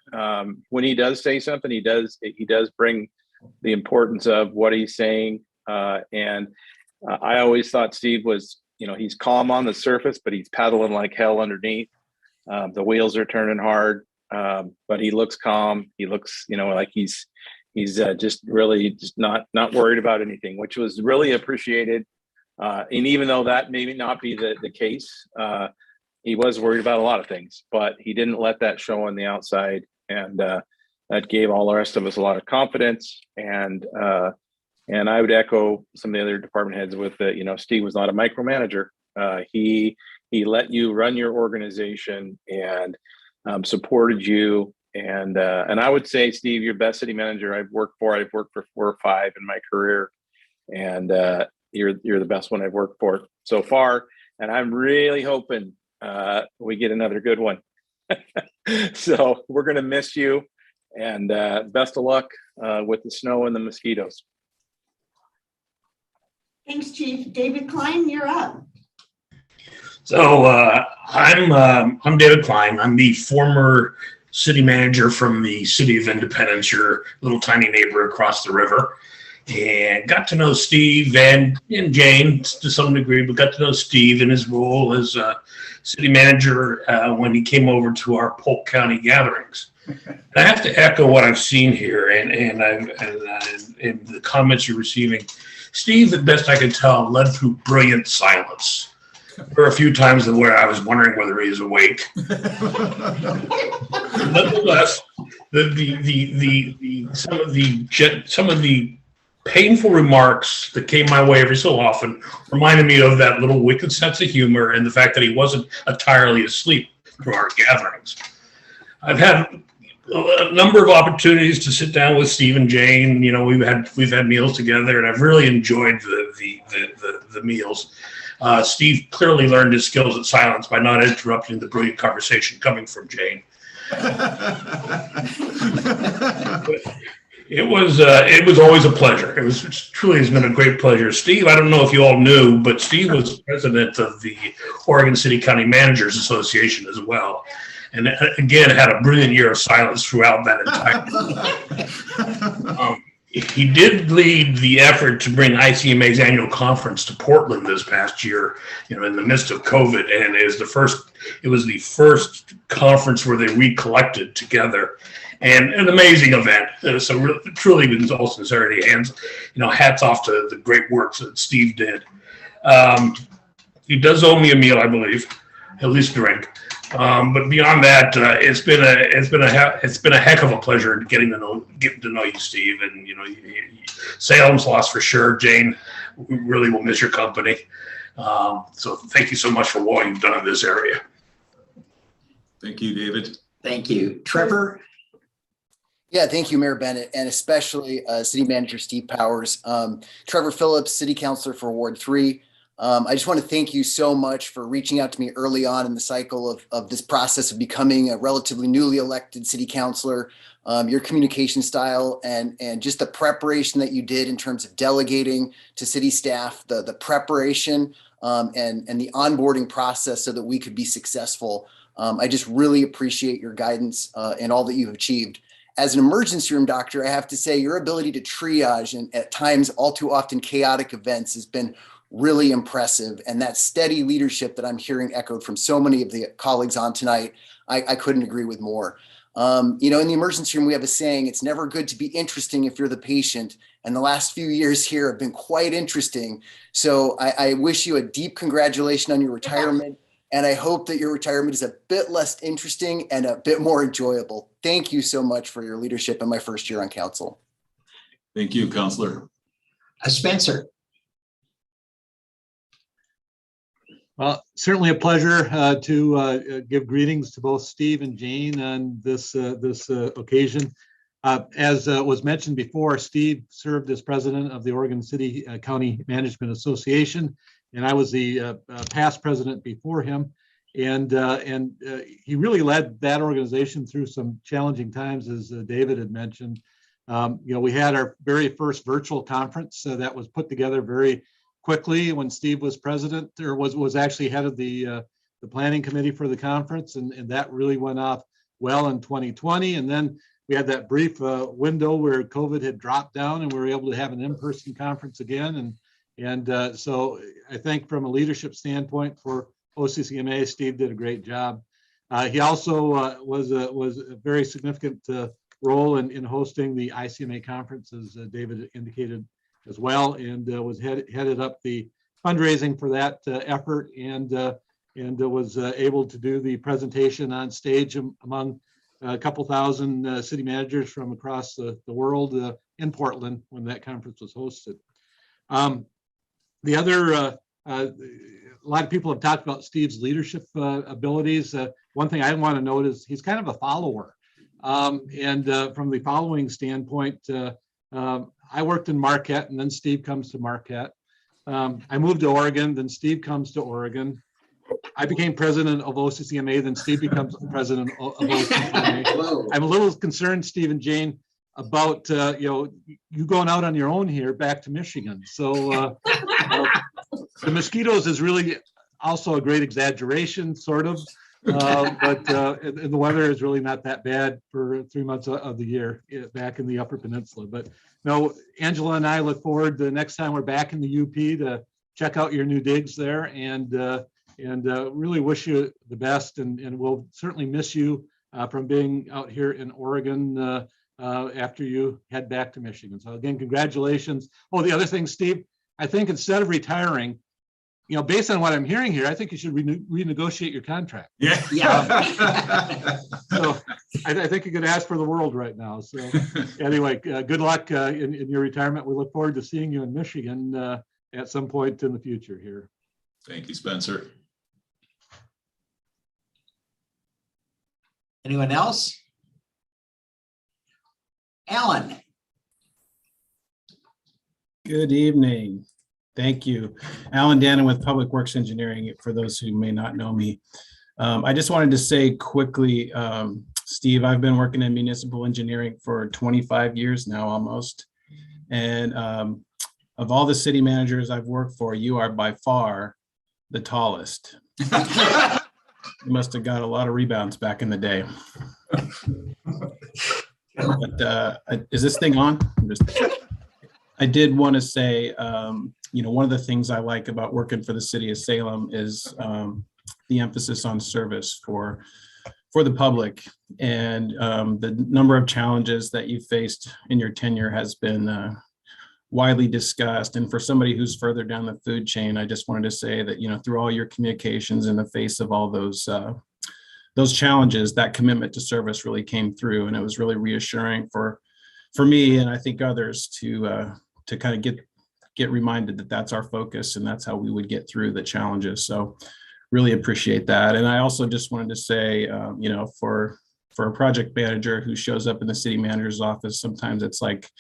when he does say something, he does bring the importance of what he's saying. I always thought Steve was, he's calm on the surface, but he's paddling like hell underneath. The wheels are turning hard. But he looks calm. He looks, like he's just really just not worried about anything, which was really appreciated. And even though that may not be the case, he was worried about a lot of things, but he didn't let that show on the outside. And that gave all the rest of us a lot of confidence. And I would echo some of the other department heads with that, Steve was not a micromanager. He let you run your organization and supported you, and I would say, Steve, you're best city manager I've worked for 4 or 5 in my career, and you're the best one I've worked for so far. And I'm really hoping we get another good one. So we're gonna miss you, and best of luck with the snow and the mosquitoes. Thanks, Chief. David Klein, you're up. So I'm David Klein. I'm the former city manager from the city of Independence, your little tiny neighbor across the river, and got to know Steve and Jane to some degree, but got to know Steve in his role as city manager when he came over to our Polk County gatherings. And I have to echo what I've seen here and the comments you're receiving. Steve, the best I can tell, led through brilliant silence. There were a few times where I was wondering whether he is awake. Nonetheless, some of the painful remarks that came my way every so often reminded me of that little wicked sense of humor and the fact that he wasn't entirely asleep through our gatherings. I've had a number of opportunities to sit down with Steve and Jane. You know, we've had meals together, and I've really enjoyed the meals. Steve clearly learned his skills at silence by not interrupting the brilliant conversation coming from Jane. It was always a pleasure. It truly has been a great pleasure. Steve, I don't know if you all knew, but Steve was president of the Oregon City County Managers Association as well. And again, had a brilliant year of silence throughout that entire. He did lead the effort to bring ICMA's annual conference to Portland this past year, you know, in the midst of COVID, and it was the first conference where they recollected together, and an amazing event. So truly, with all sincerity, hats off to the great work that Steve did. He does owe me a meal, I believe, at least drink. But beyond that, it's been a heck of a pleasure getting to know you, Steve, and Salem's lost for sure. Jane, we really will miss your company. So thank you so much for what you've done in this area. Thank you, David. Thank you. Trevor? Yeah, thank you, Mayor Bennett, and especially City Manager Steve Powers. Trevor Phillips, City Councilor for Ward 3. I just want to thank you so much for reaching out to me early on in the cycle of this process of becoming a relatively newly elected city councilor. Your communication style and just the preparation that you did in terms of delegating to city staff, the preparation and the onboarding process so that we could be successful. I just really appreciate your guidance and all that you've achieved. As an emergency room doctor, I have to say your ability to triage and at times all too often chaotic events has been really impressive. And that steady leadership that I'm hearing echoed from so many of the colleagues on tonight, I couldn't agree with more. In the emergency room, we have a saying, it's never good to be interesting if you're the patient. And the last few years here have been quite interesting. So I wish you a deep congratulations on your retirement. And I hope that your retirement is a bit less interesting and a bit more enjoyable. Thank you so much for your leadership in my first year on council. Thank you, Councilor. Spencer. Well, certainly a pleasure to give greetings to both Steve and Jane on this occasion. As was mentioned before, Steve served as president of the Oregon City County Management Association, and I was the past president before him. And he really led that organization through some challenging times, as David had mentioned. We had our very first virtual conference that was put together very quickly when Steve was president, or was actually head of the planning committee for the conference, and that really went off well in 2020. And then we had that brief window where COVID had dropped down, and we were able to have an in-person conference again. And so I think from a leadership standpoint for OCCMA, Steve did a great job. He also was a very significant role in hosting the ICMA conference, as David indicated as well, and was headed up the fundraising for that effort, and was able to do the presentation on stage among a couple thousand city managers from across the world in Portland when that conference was hosted. The other, a lot of people have talked about Steve's leadership abilities. One thing I want to note is he's kind of a follower. And from the following standpoint, I worked in Marquette, and then Steve comes to Marquette. I moved to Oregon, then Steve comes to Oregon. I became president of OCCMA, then Steve becomes the president of OCCMA. I'm a little concerned, Steve and Jane, about, you going out on your own here back to Michigan. So the mosquitoes is really also a great exaggeration, sort of. But and the weather is really not that bad for 3 months of the year back in the Upper Peninsula. But no, Angela and I look forward to the next time we're back in the UP to check out your new digs there, and really wish you the best. And we'll certainly miss you from being out here in Oregon after you head back to Michigan. So again, congratulations. Oh, the other thing, Steve, I think instead of retiring, based on what I'm hearing here, I think you should renegotiate your contract. Yeah. So I think you could ask for the world right now. So anyway, good luck in your retirement. We look forward to seeing you in Michigan at some point in the future here. Thank you, Spencer. Anyone else? Alan. Good evening. Thank you. Alan Dannon with Public Works Engineering, for those who may not know me. I just wanted to say quickly, Steve, I've been working in municipal engineering for 25 years now almost. And of all the city managers I've worked for, you are by far the tallest. You must have got a lot of rebounds back in the day. But is this thing on? I did want to say, one of the things I like about working for the city of Salem is the emphasis on service for the public. And the number of challenges that you faced in your tenure has been widely discussed. And for somebody who's further down the food chain, I just wanted to say that, through all your communications in the face of all those challenges, that commitment to service really came through. And it was really reassuring for me, and I think others, to kind of get reminded that that's our focus and that's how we would get through the challenges. So really appreciate that. And I also just wanted to say, for a project manager who shows up in the city manager's office, sometimes it's like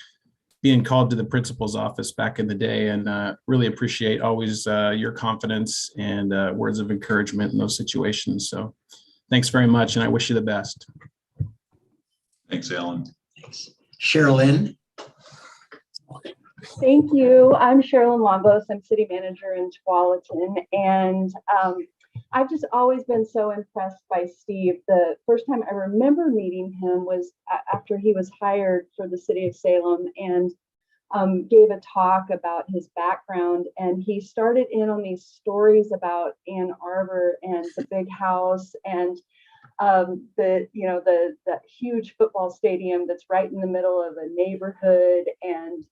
being called to the principal's office back in the day, and really appreciate always your confidence and words of encouragement in those situations. So thanks very much, and I wish you the best. Thanks, Alan. Thanks. Sherilyn. Thank you. I'm Sherilyn Longos. I'm city manager in Tualatin, and I've just always been so impressed by Steve. The first time I remember meeting him was after he was hired for the city of Salem, and gave a talk about his background. And he started in on these stories about Ann Arbor and the big house and the huge football stadium that's right in the middle of a neighborhood, and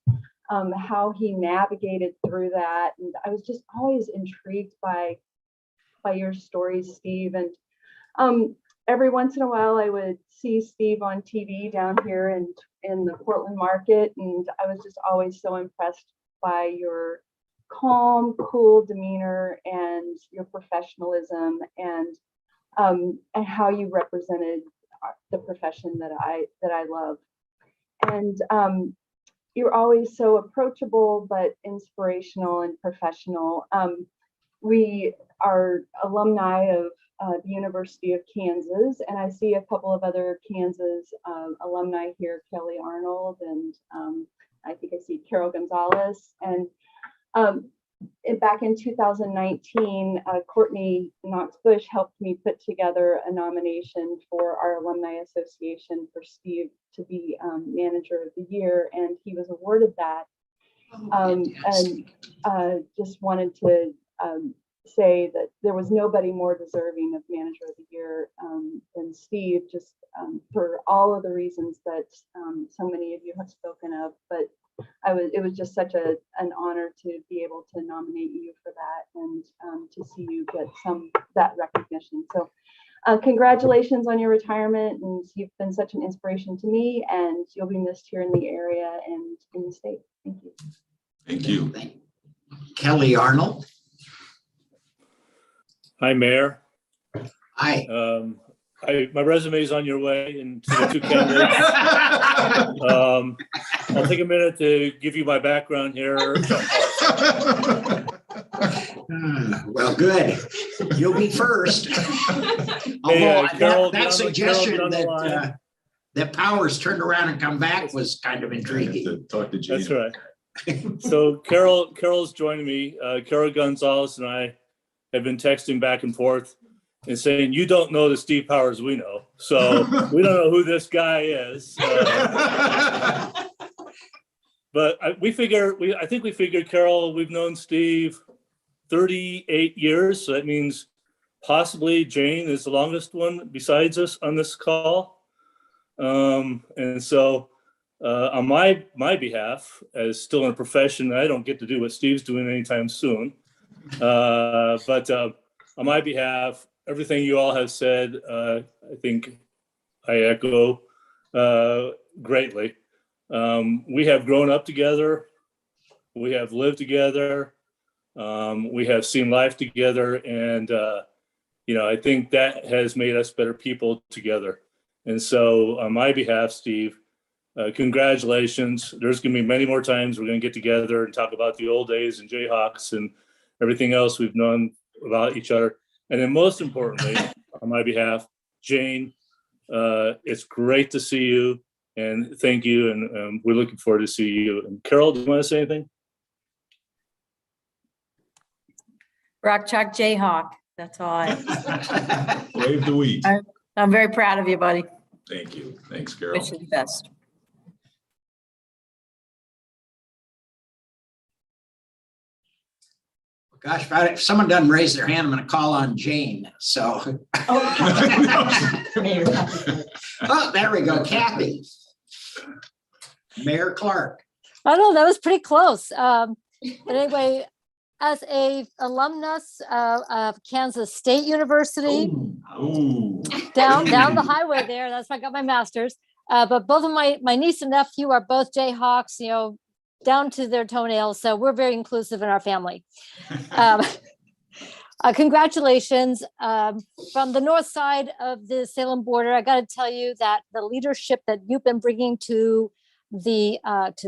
how he navigated through that. And I was just always intrigued by your stories, Steve. And every once in a while I would see Steve on TV down here in the Portland market, and I was just always so impressed by your calm, cool demeanor and your professionalism, and how you represented the profession that I love. And you're always so approachable, but inspirational and professional. We are alumni of the University of Kansas, and I see a couple of other Kansas alumni here, Kelly Arnold, and I think I see Carol Gonzalez. And back in 2019, Courtney Knox Bush helped me put together a nomination for our Alumni Association for Steve to be Manager of the Year, and he was awarded that. And just wanted to say that there was nobody more deserving of Manager of the Year than Steve, just for all of the reasons that so many of you have spoken of. But it was just such an honor to be able to nominate you for that, and to see you get that recognition. So congratulations on your retirement, and you've been such an inspiration to me, and you'll be missed here in the area and in the state. Thank you. Thank you. Kelly Arnold. Hi, Mayor. Hi. My resume is on your way, and to the two candidates. I'll take a minute to give you my background here. Well, good. You'll be first. Hey, Although Carol, that suggestion Carol, that That Powers turned around and come back was kind of I have intriguing. to talk to Gene. That's right. So Carol's joining me. Carol Gonzalez and I have been texting back and forth and saying, you don't know the Steve Powers we know. So we don't know who this guy is. But I think we figured, Carol, we've known Steve 38 years. So that means possibly Jane is the longest one besides us on this call. And so on my behalf, as still in a profession, I don't get to do what Steve's doing anytime soon. But on my behalf, everything you all have said, I think I echo greatly. We have grown up together. We have lived together. We have seen life together. And, I think that has made us better people together. And so on my behalf, Steve, congratulations. There's going to be many more times we're going to get together and talk about the old days and Jayhawks and everything else we've known about each other. And then most importantly, on my behalf, Jane, it's great to see you and thank you. And we're looking forward to see you. And Carol, do you want to say anything? Rock Chalk Jayhawk. That's all I. Wave the wheat. I'm very proud of you, buddy. Thank you. Thanks, Carol. Wish you the best. Gosh, if someone doesn't raise their hand, I'm going to call on Jane. So. Oh, there we go, Kathy. Mayor Clark. I don't know, that was pretty close. But anyway, as a alumnus of Kansas State University, down the highway there, that's where I got my master's. But both of my niece and nephew are both Jayhawks, down to their toenails. So we're very inclusive in our family. Congratulations. From the north side of the Salem border, I got to tell you that the leadership that you've been bringing to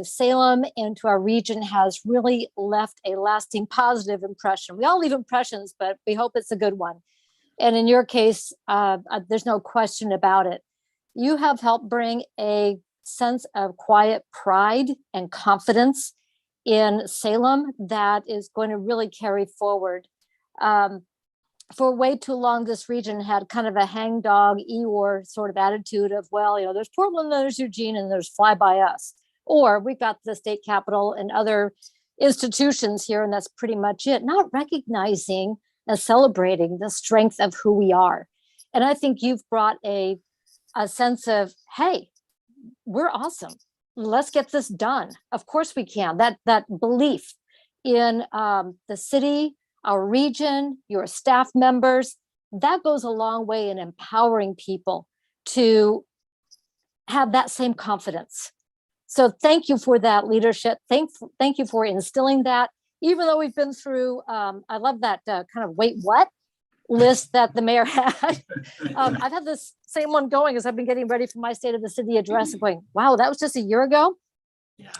Salem and to our region has really left a lasting positive impression. We all leave impressions, but we hope it's a good one. And in your case, there's no question about it. You have helped bring a sense of quiet pride and confidence in Salem that is going to really carry forward. For way too long, this region had kind of a hangdog Eeyore sort of attitude of, well, there's Portland, there's Eugene, and there's fly by us. Or we've got the state capitol and other institutions here, and that's pretty much it. Not recognizing and celebrating the strength of who we are. And I think you've brought a sense of, hey, we're awesome. Let's get this done. Of course we can. That belief in the city, our region, your staff members, that goes a long way in empowering people to have that same confidence. So thank you for that leadership. Thank you for instilling that. Even though we've been through, I love that kind of wait, what list that the mayor had. I've had this same one going as I've been getting ready for my State of the City address and going, wow, that was just a year ago. Yeah.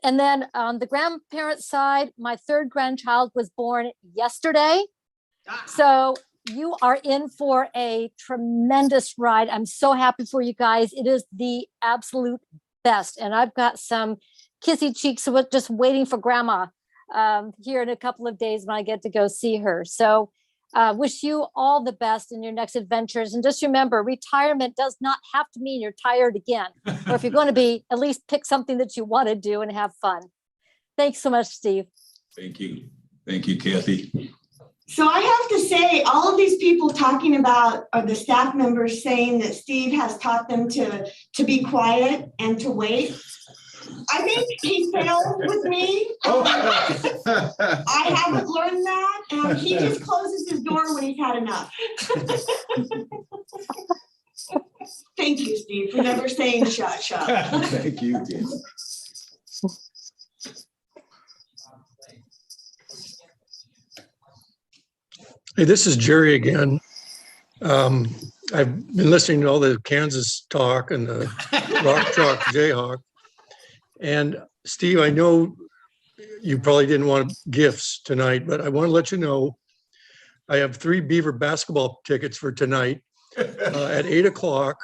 And then on the grandparent side, my third grandchild was born yesterday. So you are in for a tremendous ride. I'm so happy for you guys. It is the absolute best. And I've got some kissy cheeks just waiting for grandma here in a couple of days when I get to go see her. So wish you all the best in your next adventures. And just remember, retirement does not have to mean you're tired again. Or if you're going to be, at least pick something that you want to do and have fun. Thanks so much, Steve. Thank you. Thank you, Kathy. So I have to say, all of these people talking about, or the staff members saying that Steve has taught them to be quiet and to wait. I think he failed with me. I haven't learned that. He just closes his door when he's had enough. Thank you, Steve, for never saying shut. Thank you, Dan. Hey, this is Jerry again. I've been listening to all the Kansas talk and the Rock Chalk Jayhawk. And Steve, I know you probably didn't want gifts tonight, but I want to let you know I have 3 Beaver basketball tickets for tonight at 8 o'clock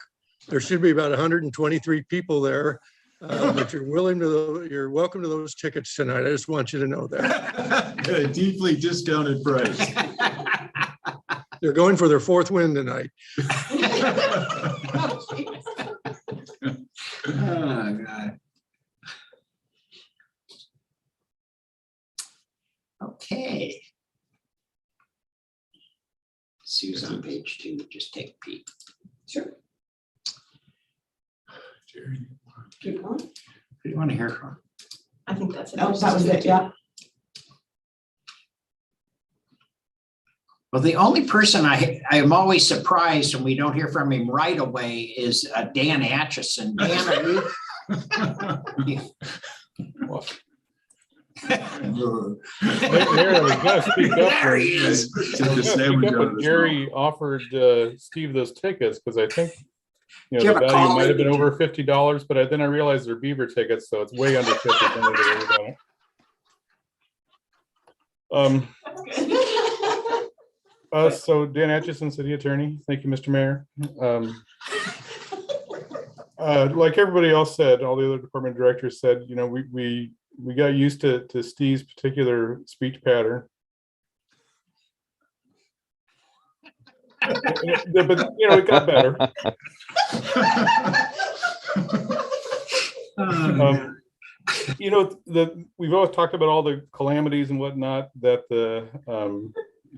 There should be about 123 people there, but you're welcome to those tickets tonight. I just want you to know that. At a deeply discounted price. They're going for their fourth win tonight. Oh, God. Okay. Sue's on page 2, just take a peek. Sure. Jerry. Keep going. Who do you want to hear from? I think that's it. Oh, that was it, yeah. Well, the only person I am always surprised when we don't hear from him right away is Dan Atchison. Dan, are you? Mayor, we gotta speak up. There he is. Gary offered Steve those tickets, because I think, you Do know, you the have a value call might have been in? over $50, but then I realized they're Beaver tickets, so it's way under 50. So Dan Atchison, City Attorney. Thank you, Mr. Mayor. Like everybody else said, all the other department directors said, you know, we got used to Steve's particular speech pattern. But you know, it got better. You know, we've always talked about all the calamities and whatnot that the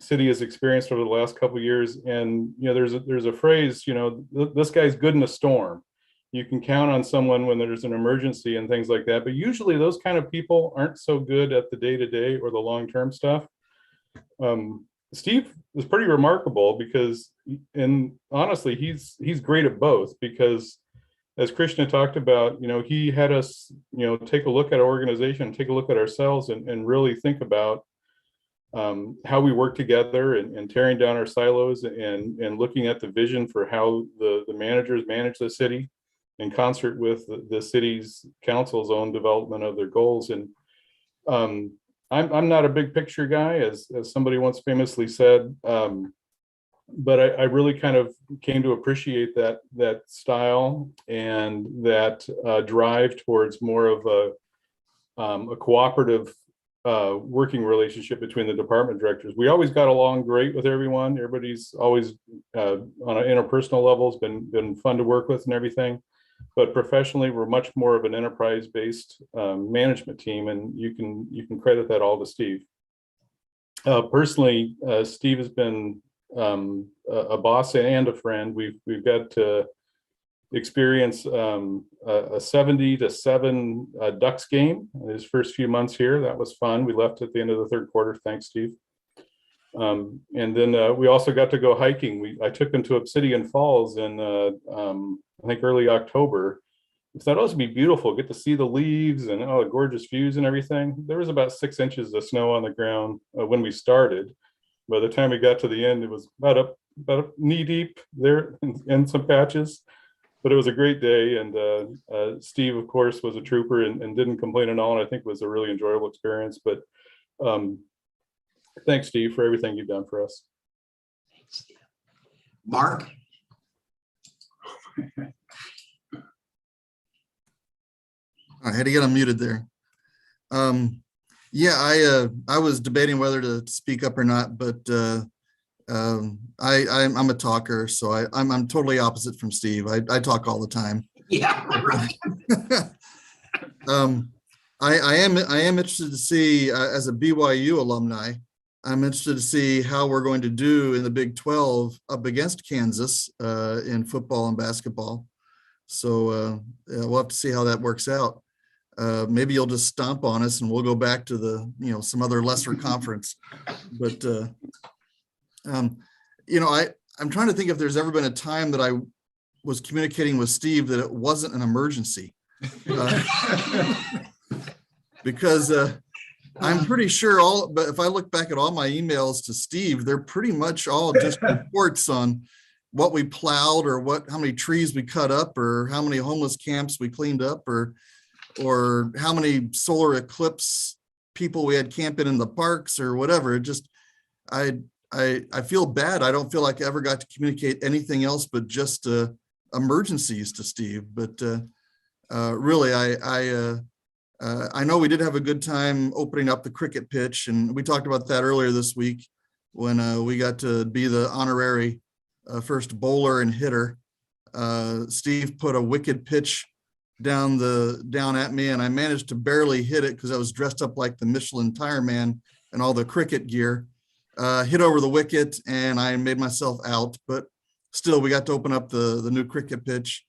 city has experienced over the last couple of years, and you know, there's a phrase, you know, this guy's good in a storm. You can count on someone when there's an emergency and things like that, but usually those kind of people aren't so good at the day-to-day or the long-term stuff. Steve is pretty remarkable because, and honestly, he's great at both, because as Krishna talked about, you know, he had us, you know, take a look at our organization, take a look at ourselves, and really think about how we work together, and tearing down our silos, and looking at the vision for how the managers manage the city in concert with the city's council's own development of their goals. And I'm not a big picture guy, as somebody once famously said, but I really kind of came to appreciate that style and that drive towards more of a cooperative working relationship between the department directors. We always got along great with everyone. Everybody's always on an interpersonal level has been fun to work with and everything. But professionally, we're much more of an enterprise-based management team, and you can credit that all to Steve. Personally, Steve has been a boss and a friend. We've got to experience a 70-7 Ducks game in his first few months here. That was fun. We left at the end of the third quarter. Thanks, Steve. And then we also got to go hiking. I took him to Obsidian Falls in I think early October. I thought, oh, this would be beautiful. Get to see the leaves and the gorgeous views and everything. There was about 6 inches of snow on the ground when we started. By the time we got to the end, it was about knee deep there in some patches. But it was a great day, and Steve, of course, was a trooper and didn't complain at all. And I think it was a really enjoyable experience. But thanks, Steve, for everything you've done for us. Mark? I had to get unmuted there. Yeah, I was debating whether to speak up or not, but I'm a talker, so I'm totally opposite from Steve. I talk all the time. Yeah, right. I am interested to see, as a BYU alumni, I'm interested to see how we're going to do in the Big 12 up against Kansas in football and basketball. So we'll have to see how that works out. Maybe you'll just stomp on us and we'll go back to some other lesser conference. But I'm trying to think if there's ever been a time that I was communicating with Steve that it wasn't an emergency. Because I'm pretty sure but if I look back at all my emails to Steve, they're pretty much all just reports on what we plowed, or how many trees we cut up, or how many homeless camps we cleaned up, or how many solar eclipse people we had camping in the parks, or whatever. It just, I feel bad. I don't feel like I ever got to communicate anything else but just a emergencies to Steve, but really, I know we did have a good time opening up the cricket pitch, and we talked about that earlier this week when we got to be the honorary first bowler and hitter. Steve put a wicked pitch down at me, and I managed to barely hit it because I was dressed up like the Michelin Tire Man and all the cricket gear. Hit over the wicket, and I made myself out, but still we got to open up the new cricket pitch.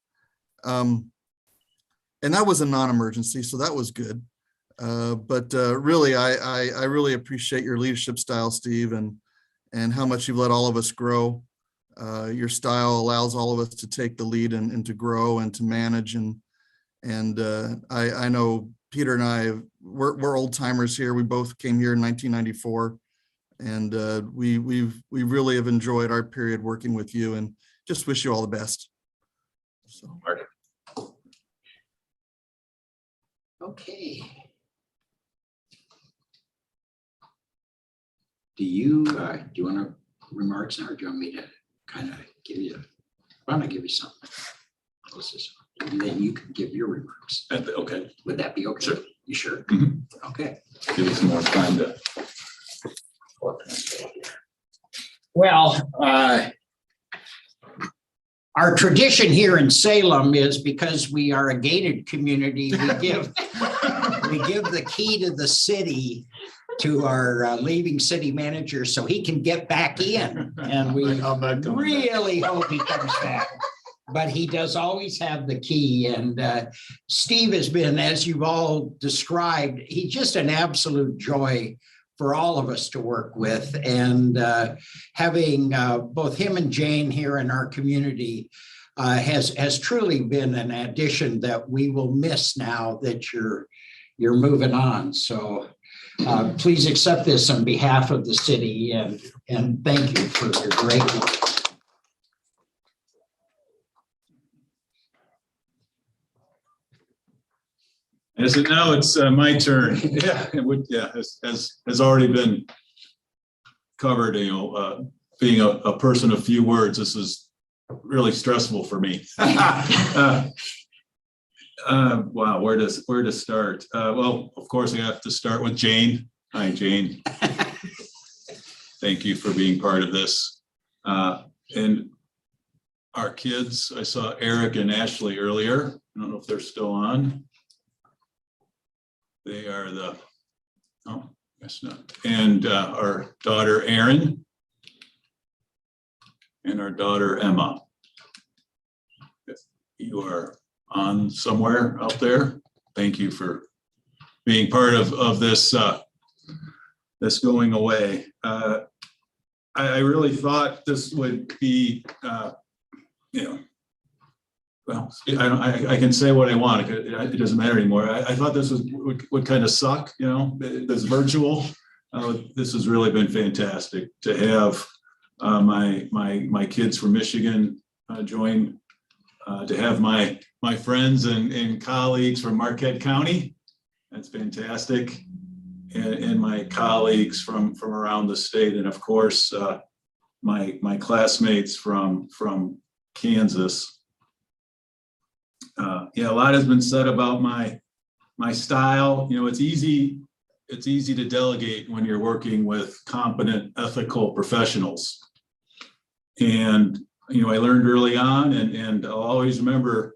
And that was a non-emergency, so that was good. But really, I really appreciate your leadership style, Steve, and how much you've let all of us grow. Your style allows all of us to take the lead and to grow and to manage. And I know Peter and we're old timers here. We both came here in 1994, and we really have enjoyed our period working with you, and just wish you all the best. So. Okay. Do you want to remarks now, or do you want me to kind of give you? Why don't I give you something? And then you can give your remarks. Okay. Would that be okay? Sure. You sure? Mm-hmm. Okay. Give us some more time to. Well, our tradition here in Salem is, because we are a gated community, we give the key to the city to our leaving city manager so he can get back in. And we really hope he comes back. But he does always have the key. And Steve has been, as you've all described, he's just an absolute joy for all of us to work with. And having both him and Jane here in our community has truly been an addition that we will miss now that you're moving on. So please accept this on behalf of the city, and thank you for your great work. Now it's my turn. Yeah, it would. Yeah, has already been covered. Being a person of few words, this is really stressful for me. Wow, where to start? Well, of course, I have to start with Jane. Hi, Jane. Thank you for being part of this. And our kids, I saw Eric and Ashley earlier. I don't know if they're still on. They are oh, guess not. And our daughter, Erin, and our daughter, Emma. If you are on somewhere out there, thank you for being part of this, this going away. I really thought this would be, well, I can say what I want. It doesn't matter anymore. I thought this would kind of suck, this virtual. This has really been fantastic to have my kids from Michigan join, to have my friends and colleagues from Marquette County. That's fantastic. And my colleagues from around the state, and of course my classmates from Kansas. Yeah, a lot has been said about my style. It's easy to delegate when you're working with competent, ethical professionals. And I learned early on, and I'll always remember,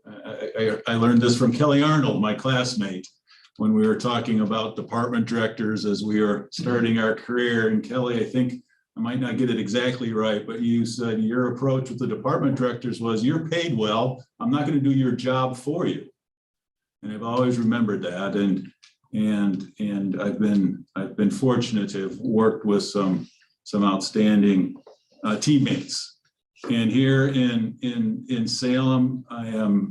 I learned this from Kelly Arnold, my classmate, when we were talking about department directors as we were starting our career. And Kelly, I think I might not get it exactly right, but you said your approach with the department directors was, you're paid well, I'm not going to do your job for you. And I've always remembered that. And I've been fortunate to have worked with some outstanding teammates. And here in Salem, I am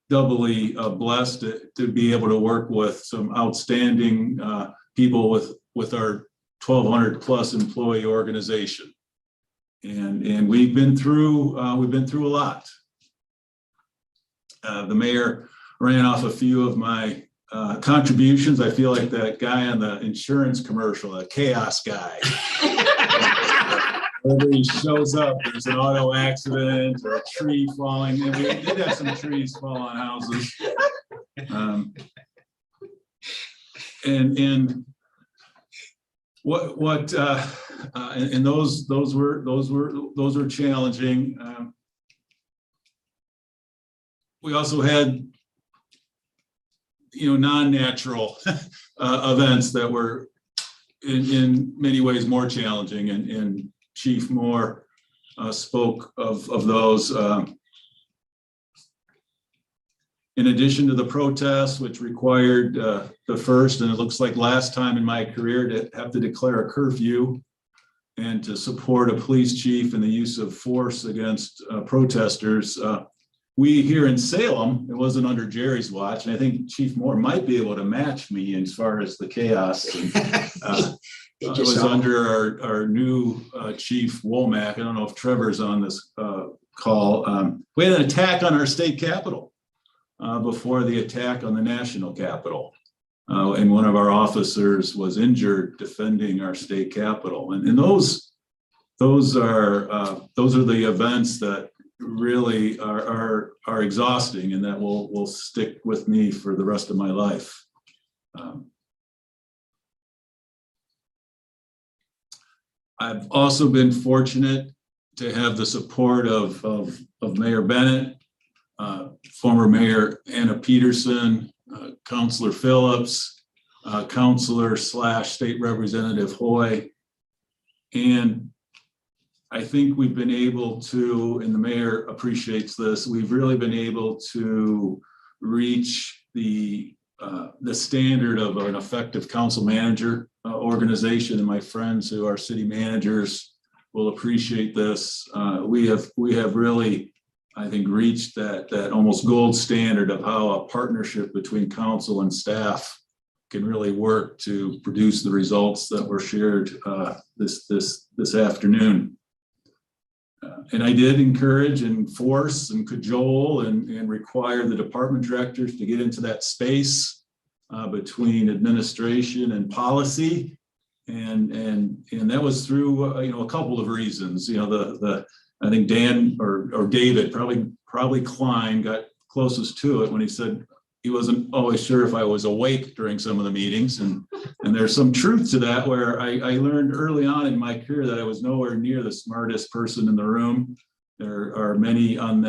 doubly blessed to be able to work with some outstanding people with our 1,200 plus employee organization. And we've been through a lot. The mayor ran off a few of my contributions. I feel like that guy on the insurance commercial, a chaos guy. Everybody shows up, there's an auto accident or a tree falling, and we did have some trees fall on houses. And and those were challenging. We also had, non-natural events that were in many ways more challenging, and Chief Moore spoke of those. In addition to the protests, which required the first, and it looks like last time in my career, to have to declare a curfew and to support a police chief in the use of force against protesters. We here in Salem, it wasn't under Jerry's watch, and I think Chief Moore might be able to match me as far as the chaos. It was under our new Chief Womack. I don't know if Trevor's on this call. We had an attack on our state capitol before the attack on the national capitol. And one of our officers was injured defending our state capitol. And those are the events that really are exhausting, and that will stick with me for the rest of my life. I've also been fortunate to have the support of Mayor Bennett, former Mayor Anna Peterson, Councilor Phillips, Councilor / State Representative Hoy. And I think we've been able to, and the mayor appreciates this, we've really been able to reach the standard of an effective council manager organization, and my friends who are city managers will appreciate this. We have really, I think, reached that almost gold standard of how a partnership between council and staff can really work to produce the results that were shared this afternoon. And I did encourage and force and cajole and require the department directors to get into that space between administration and policy. And that was through a couple of reasons. I think Dan or David, probably Klein, got closest to it when he said he wasn't always sure if I was awake during some of the meetings. And there's some truth to that, where I learned early on in my career that I was nowhere near the smartest person in the room. There are many on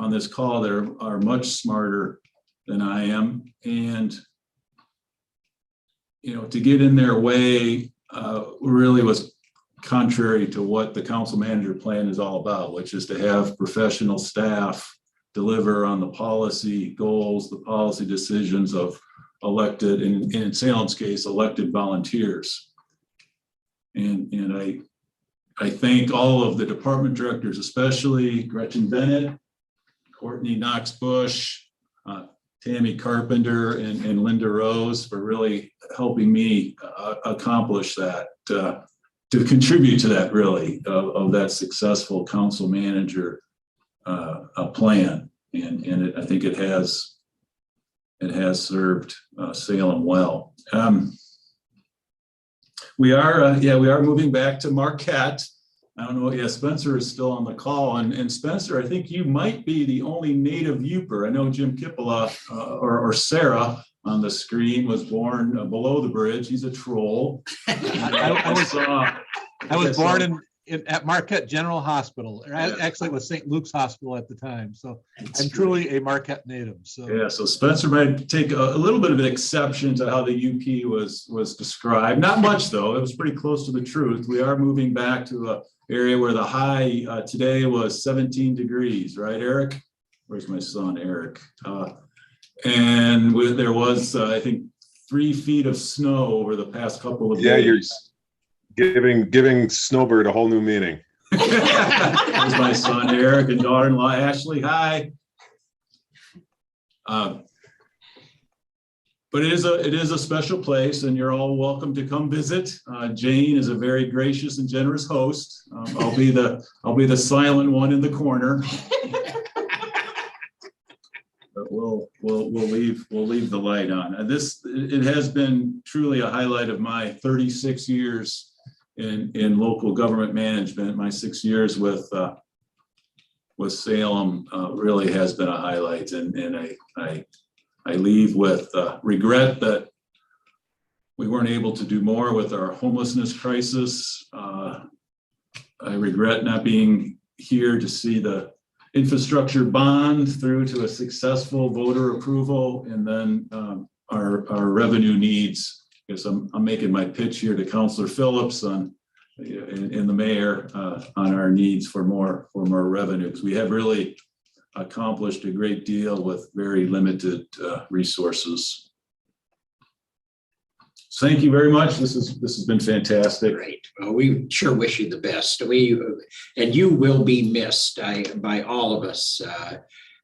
this call that are much smarter than I am. And, to get in their way really was contrary to what the council manager plan is all about, which is to have professional staff deliver on the policy goals, the policy decisions of elected, in Salem's case, elected volunteers. And I thank all of the department directors, especially Gretchen Bennett, Courtney Knox Bush, Tammy Carpenter, and Linda Rose for really helping me accomplish that, to contribute to that, really, of that successful council manager plan. And I think it has served Salem well. We are moving back to Marquette. I don't know. Yeah, Spencer is still on the call, and Spencer, I think you might be the only native Youper. I know Jim Kippola or Sarah on the screen was born below the bridge. He's a troll. I was born at Marquette General Hospital. Actually, it was St. Luke's Hospital at the time. So I'm truly a Marquette native. So Spencer might take a little bit of an exception to how the UP was described. Not much, though. It was pretty close to the truth. We are moving back to an area where the high today was 17 degrees, right, Eric? Where's my son, Eric? And there was, I think, 3 feet of snow over the past couple of days. You're giving Snowbird a whole new meaning. There's my son, Eric, and daughter-in-law, Ashley. Hi. But it is a special place, and you're all welcome to come visit. Jane is a very gracious and generous host. I'll be the silent one in the corner. But we'll leave the light on. It has been truly a highlight of my 36 years in local government management. My 6 years with Salem really has been a highlight, and I leave with regret that we weren't able to do more with our homelessness crisis. I regret not being here to see the infrastructure bond through to a successful voter approval, and then our revenue needs. Because I'm making my pitch here to Councilor Phillips and the mayor on our needs for more revenue, because we have really accomplished a great deal with very limited resources. Thank you very much. This has been fantastic. Great. Well, we sure wish you the best. And you will be missed by all of us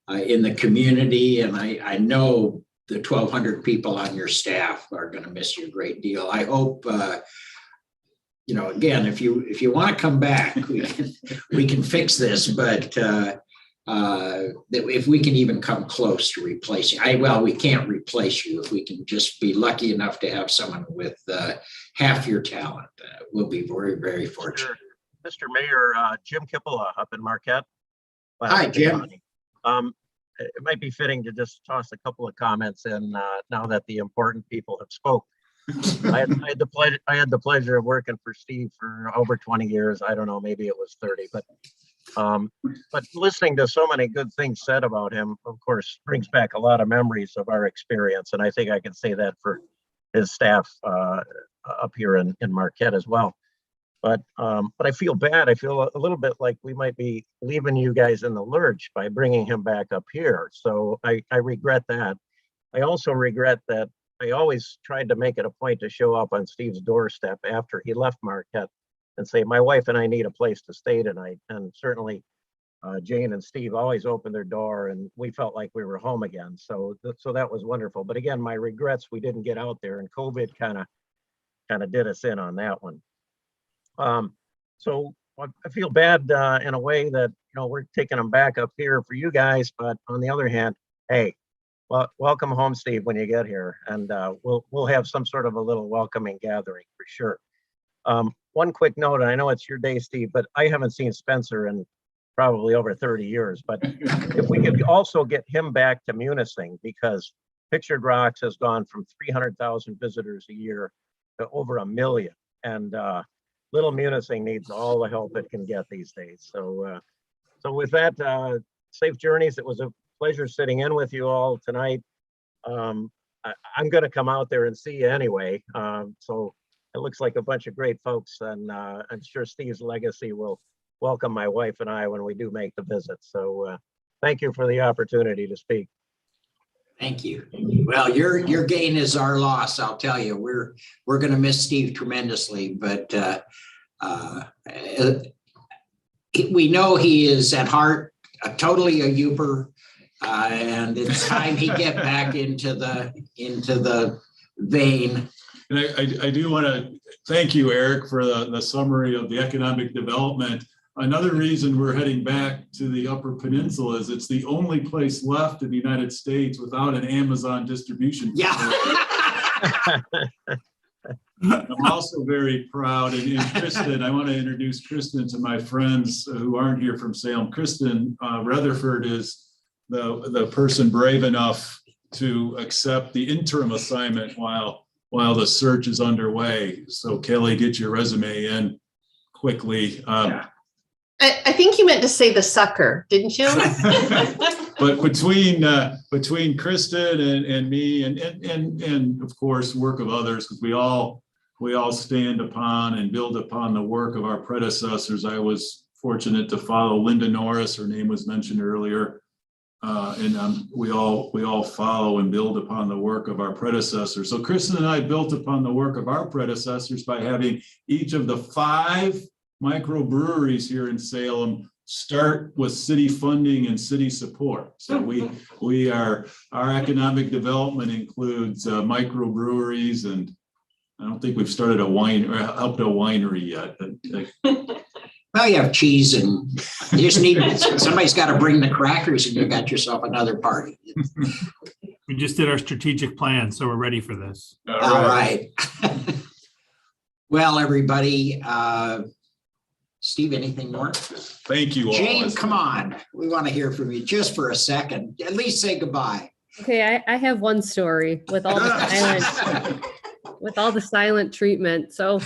in the community. And I know the 1,200 people on your staff are going to miss you a great deal. I hope, again, if you want to come back, we can fix this, but if we can even come close to replacing, we can't replace you. If we can just be lucky enough to have someone with half your talent, we'll be very, very fortunate. Mr. Mayor, Jim Kippola up in Marquette. Hi, Jim. It might be fitting to just toss a couple of comments in now that the important people have spoke. I had the pleasure of working for Steve for over 20 years. I don't know, maybe it was 30, but listening to so many good things said about him, of course, brings back a lot of memories of our experience. And I think I can say that for his staff up here in Marquette as well. But I feel bad. I feel a little bit like we might be leaving you guys in the lurch by bringing him back up here. So I regret that. I also regret that I always tried to make it a point to show up on Steve's doorstep after he left Marquette and say, my wife and I need a place to stay tonight. And certainly Jane and Steve always opened their door and we felt like we were home again. So that was wonderful. But again, my regrets, we didn't get out there, and COVID kind of did us in on that one. So I feel bad in a way that, we're taking them back up here for you guys, but on the other hand, hey, well, welcome home, Steve, when you get here, and we'll have some sort of a little welcoming gathering for sure. One quick note, I know it's your day, Steve, but I haven't seen Spencer in probably over 30 years, but if we could also get him back to Munising, because Pictured Rocks has gone from 300,000 visitors a year to over 1 million, and Little Munising needs all the help it can get these days. So with that, safe journeys. It was a pleasure sitting in with you all tonight. I'm going to come out there and see you anyway. So it looks like a bunch of great folks, and I'm sure Steve's legacy will welcome my wife and I when we do make the visit. So thank you for the opportunity to speak. Thank you. Well, your gain is our loss. I'll tell you, we're going to miss Steve tremendously, but we know he is at heart totally a Uber, and it's time he get back into the vein. And I do want to thank you, Eric, for the summary of the economic development. Another reason we're heading back to the Upper Peninsula is it's the only place left in the United States without an Amazon distribution. Yeah. I'm also very proud, and Kristen, I want to introduce Kristen to my friends who aren't here from Salem. Kristen Rutherford is the person brave enough to accept the interim assignment while the search is underway. So Kelly, get your resume in quickly. I think you meant to say the sucker, didn't you? But between Kristen and me and of course work of others, because we all stand upon and build upon the work of our predecessors. I was fortunate to follow Linda Norris, her name was mentioned earlier, and we all follow and build upon the work of our predecessors. So Kristen and I built upon the work of our predecessors by having each of the 5 microbreweries here in Salem start with city funding and city support. So our economic development includes microbreweries, and I don't think we've started a wine or helped a winery yet. Well, you have cheese, and you just need somebody's got to bring the crackers, and you got yourself another party. We just did our strategic plan, so we're ready for this. All right. Well, everybody, Steve, anything more? Thank you all. Jane, come on. We want to hear from you just for a second. At least say goodbye. Okay, I have one story with all the silent treatment. So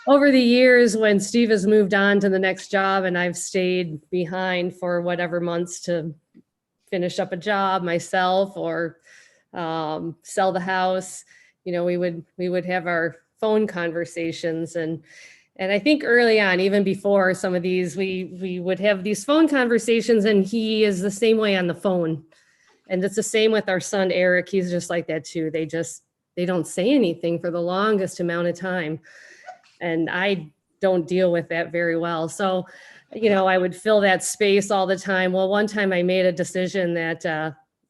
over the years, when Steve has moved on to the next job and I've stayed behind for whatever months to finish up a job myself or sell the house, you know, we would have our phone conversations, and I think early on, even before some of these, we would have these phone conversations, and he is the same way on the phone. And it's the same with our son, Eric. He's just like that too. They don't say anything for the longest amount of time. And I don't deal with that very well. So, you know, I would fill that space all the time. Well, one time I made a decision that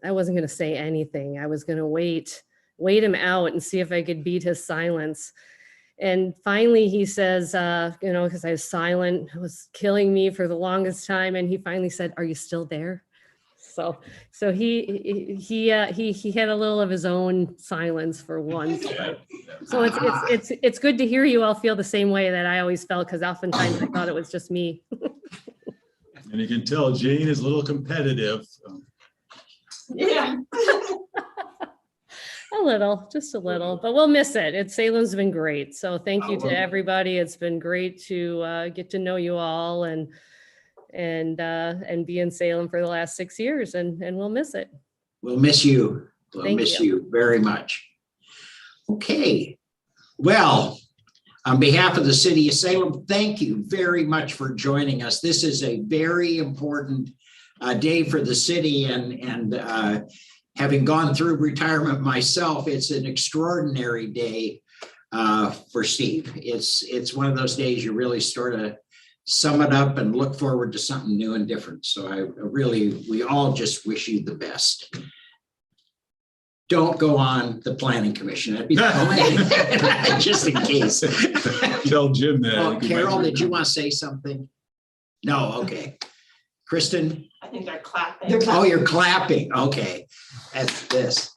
I wasn't going to say anything. I was going to wait him out and see if I could beat his silence. And finally he says, you know, because I was silent, it was killing me for the longest time. And he finally said, "Are you still there?" So he had a little of his own silence for once. So it's good to hear you all feel the same way that I always felt, because oftentimes I thought it was just me. And you can tell Jane is a little competitive. Yeah. Just a little, but we'll miss it. Salem's been great. So thank you to everybody. It's been great to get to know you all and be in Salem for the last 6 years, and we'll miss it. We'll miss you. We'll Thank miss you. you very much. Okay. Well, on behalf of the city of Salem, thank you very much for joining us. This is a very important day for the city, and having gone through retirement myself, it's an extraordinary day for Steve. It's one of those days you really sort of sum it up and look forward to something new and different. So we all just wish you the best. Don't go on the planning commission. That'd be just in case. Tell Jim that. Oh, Carol, did you want to say something? No, okay. Kristen? I think they're clapping. Oh, you're clapping. Okay. That's this.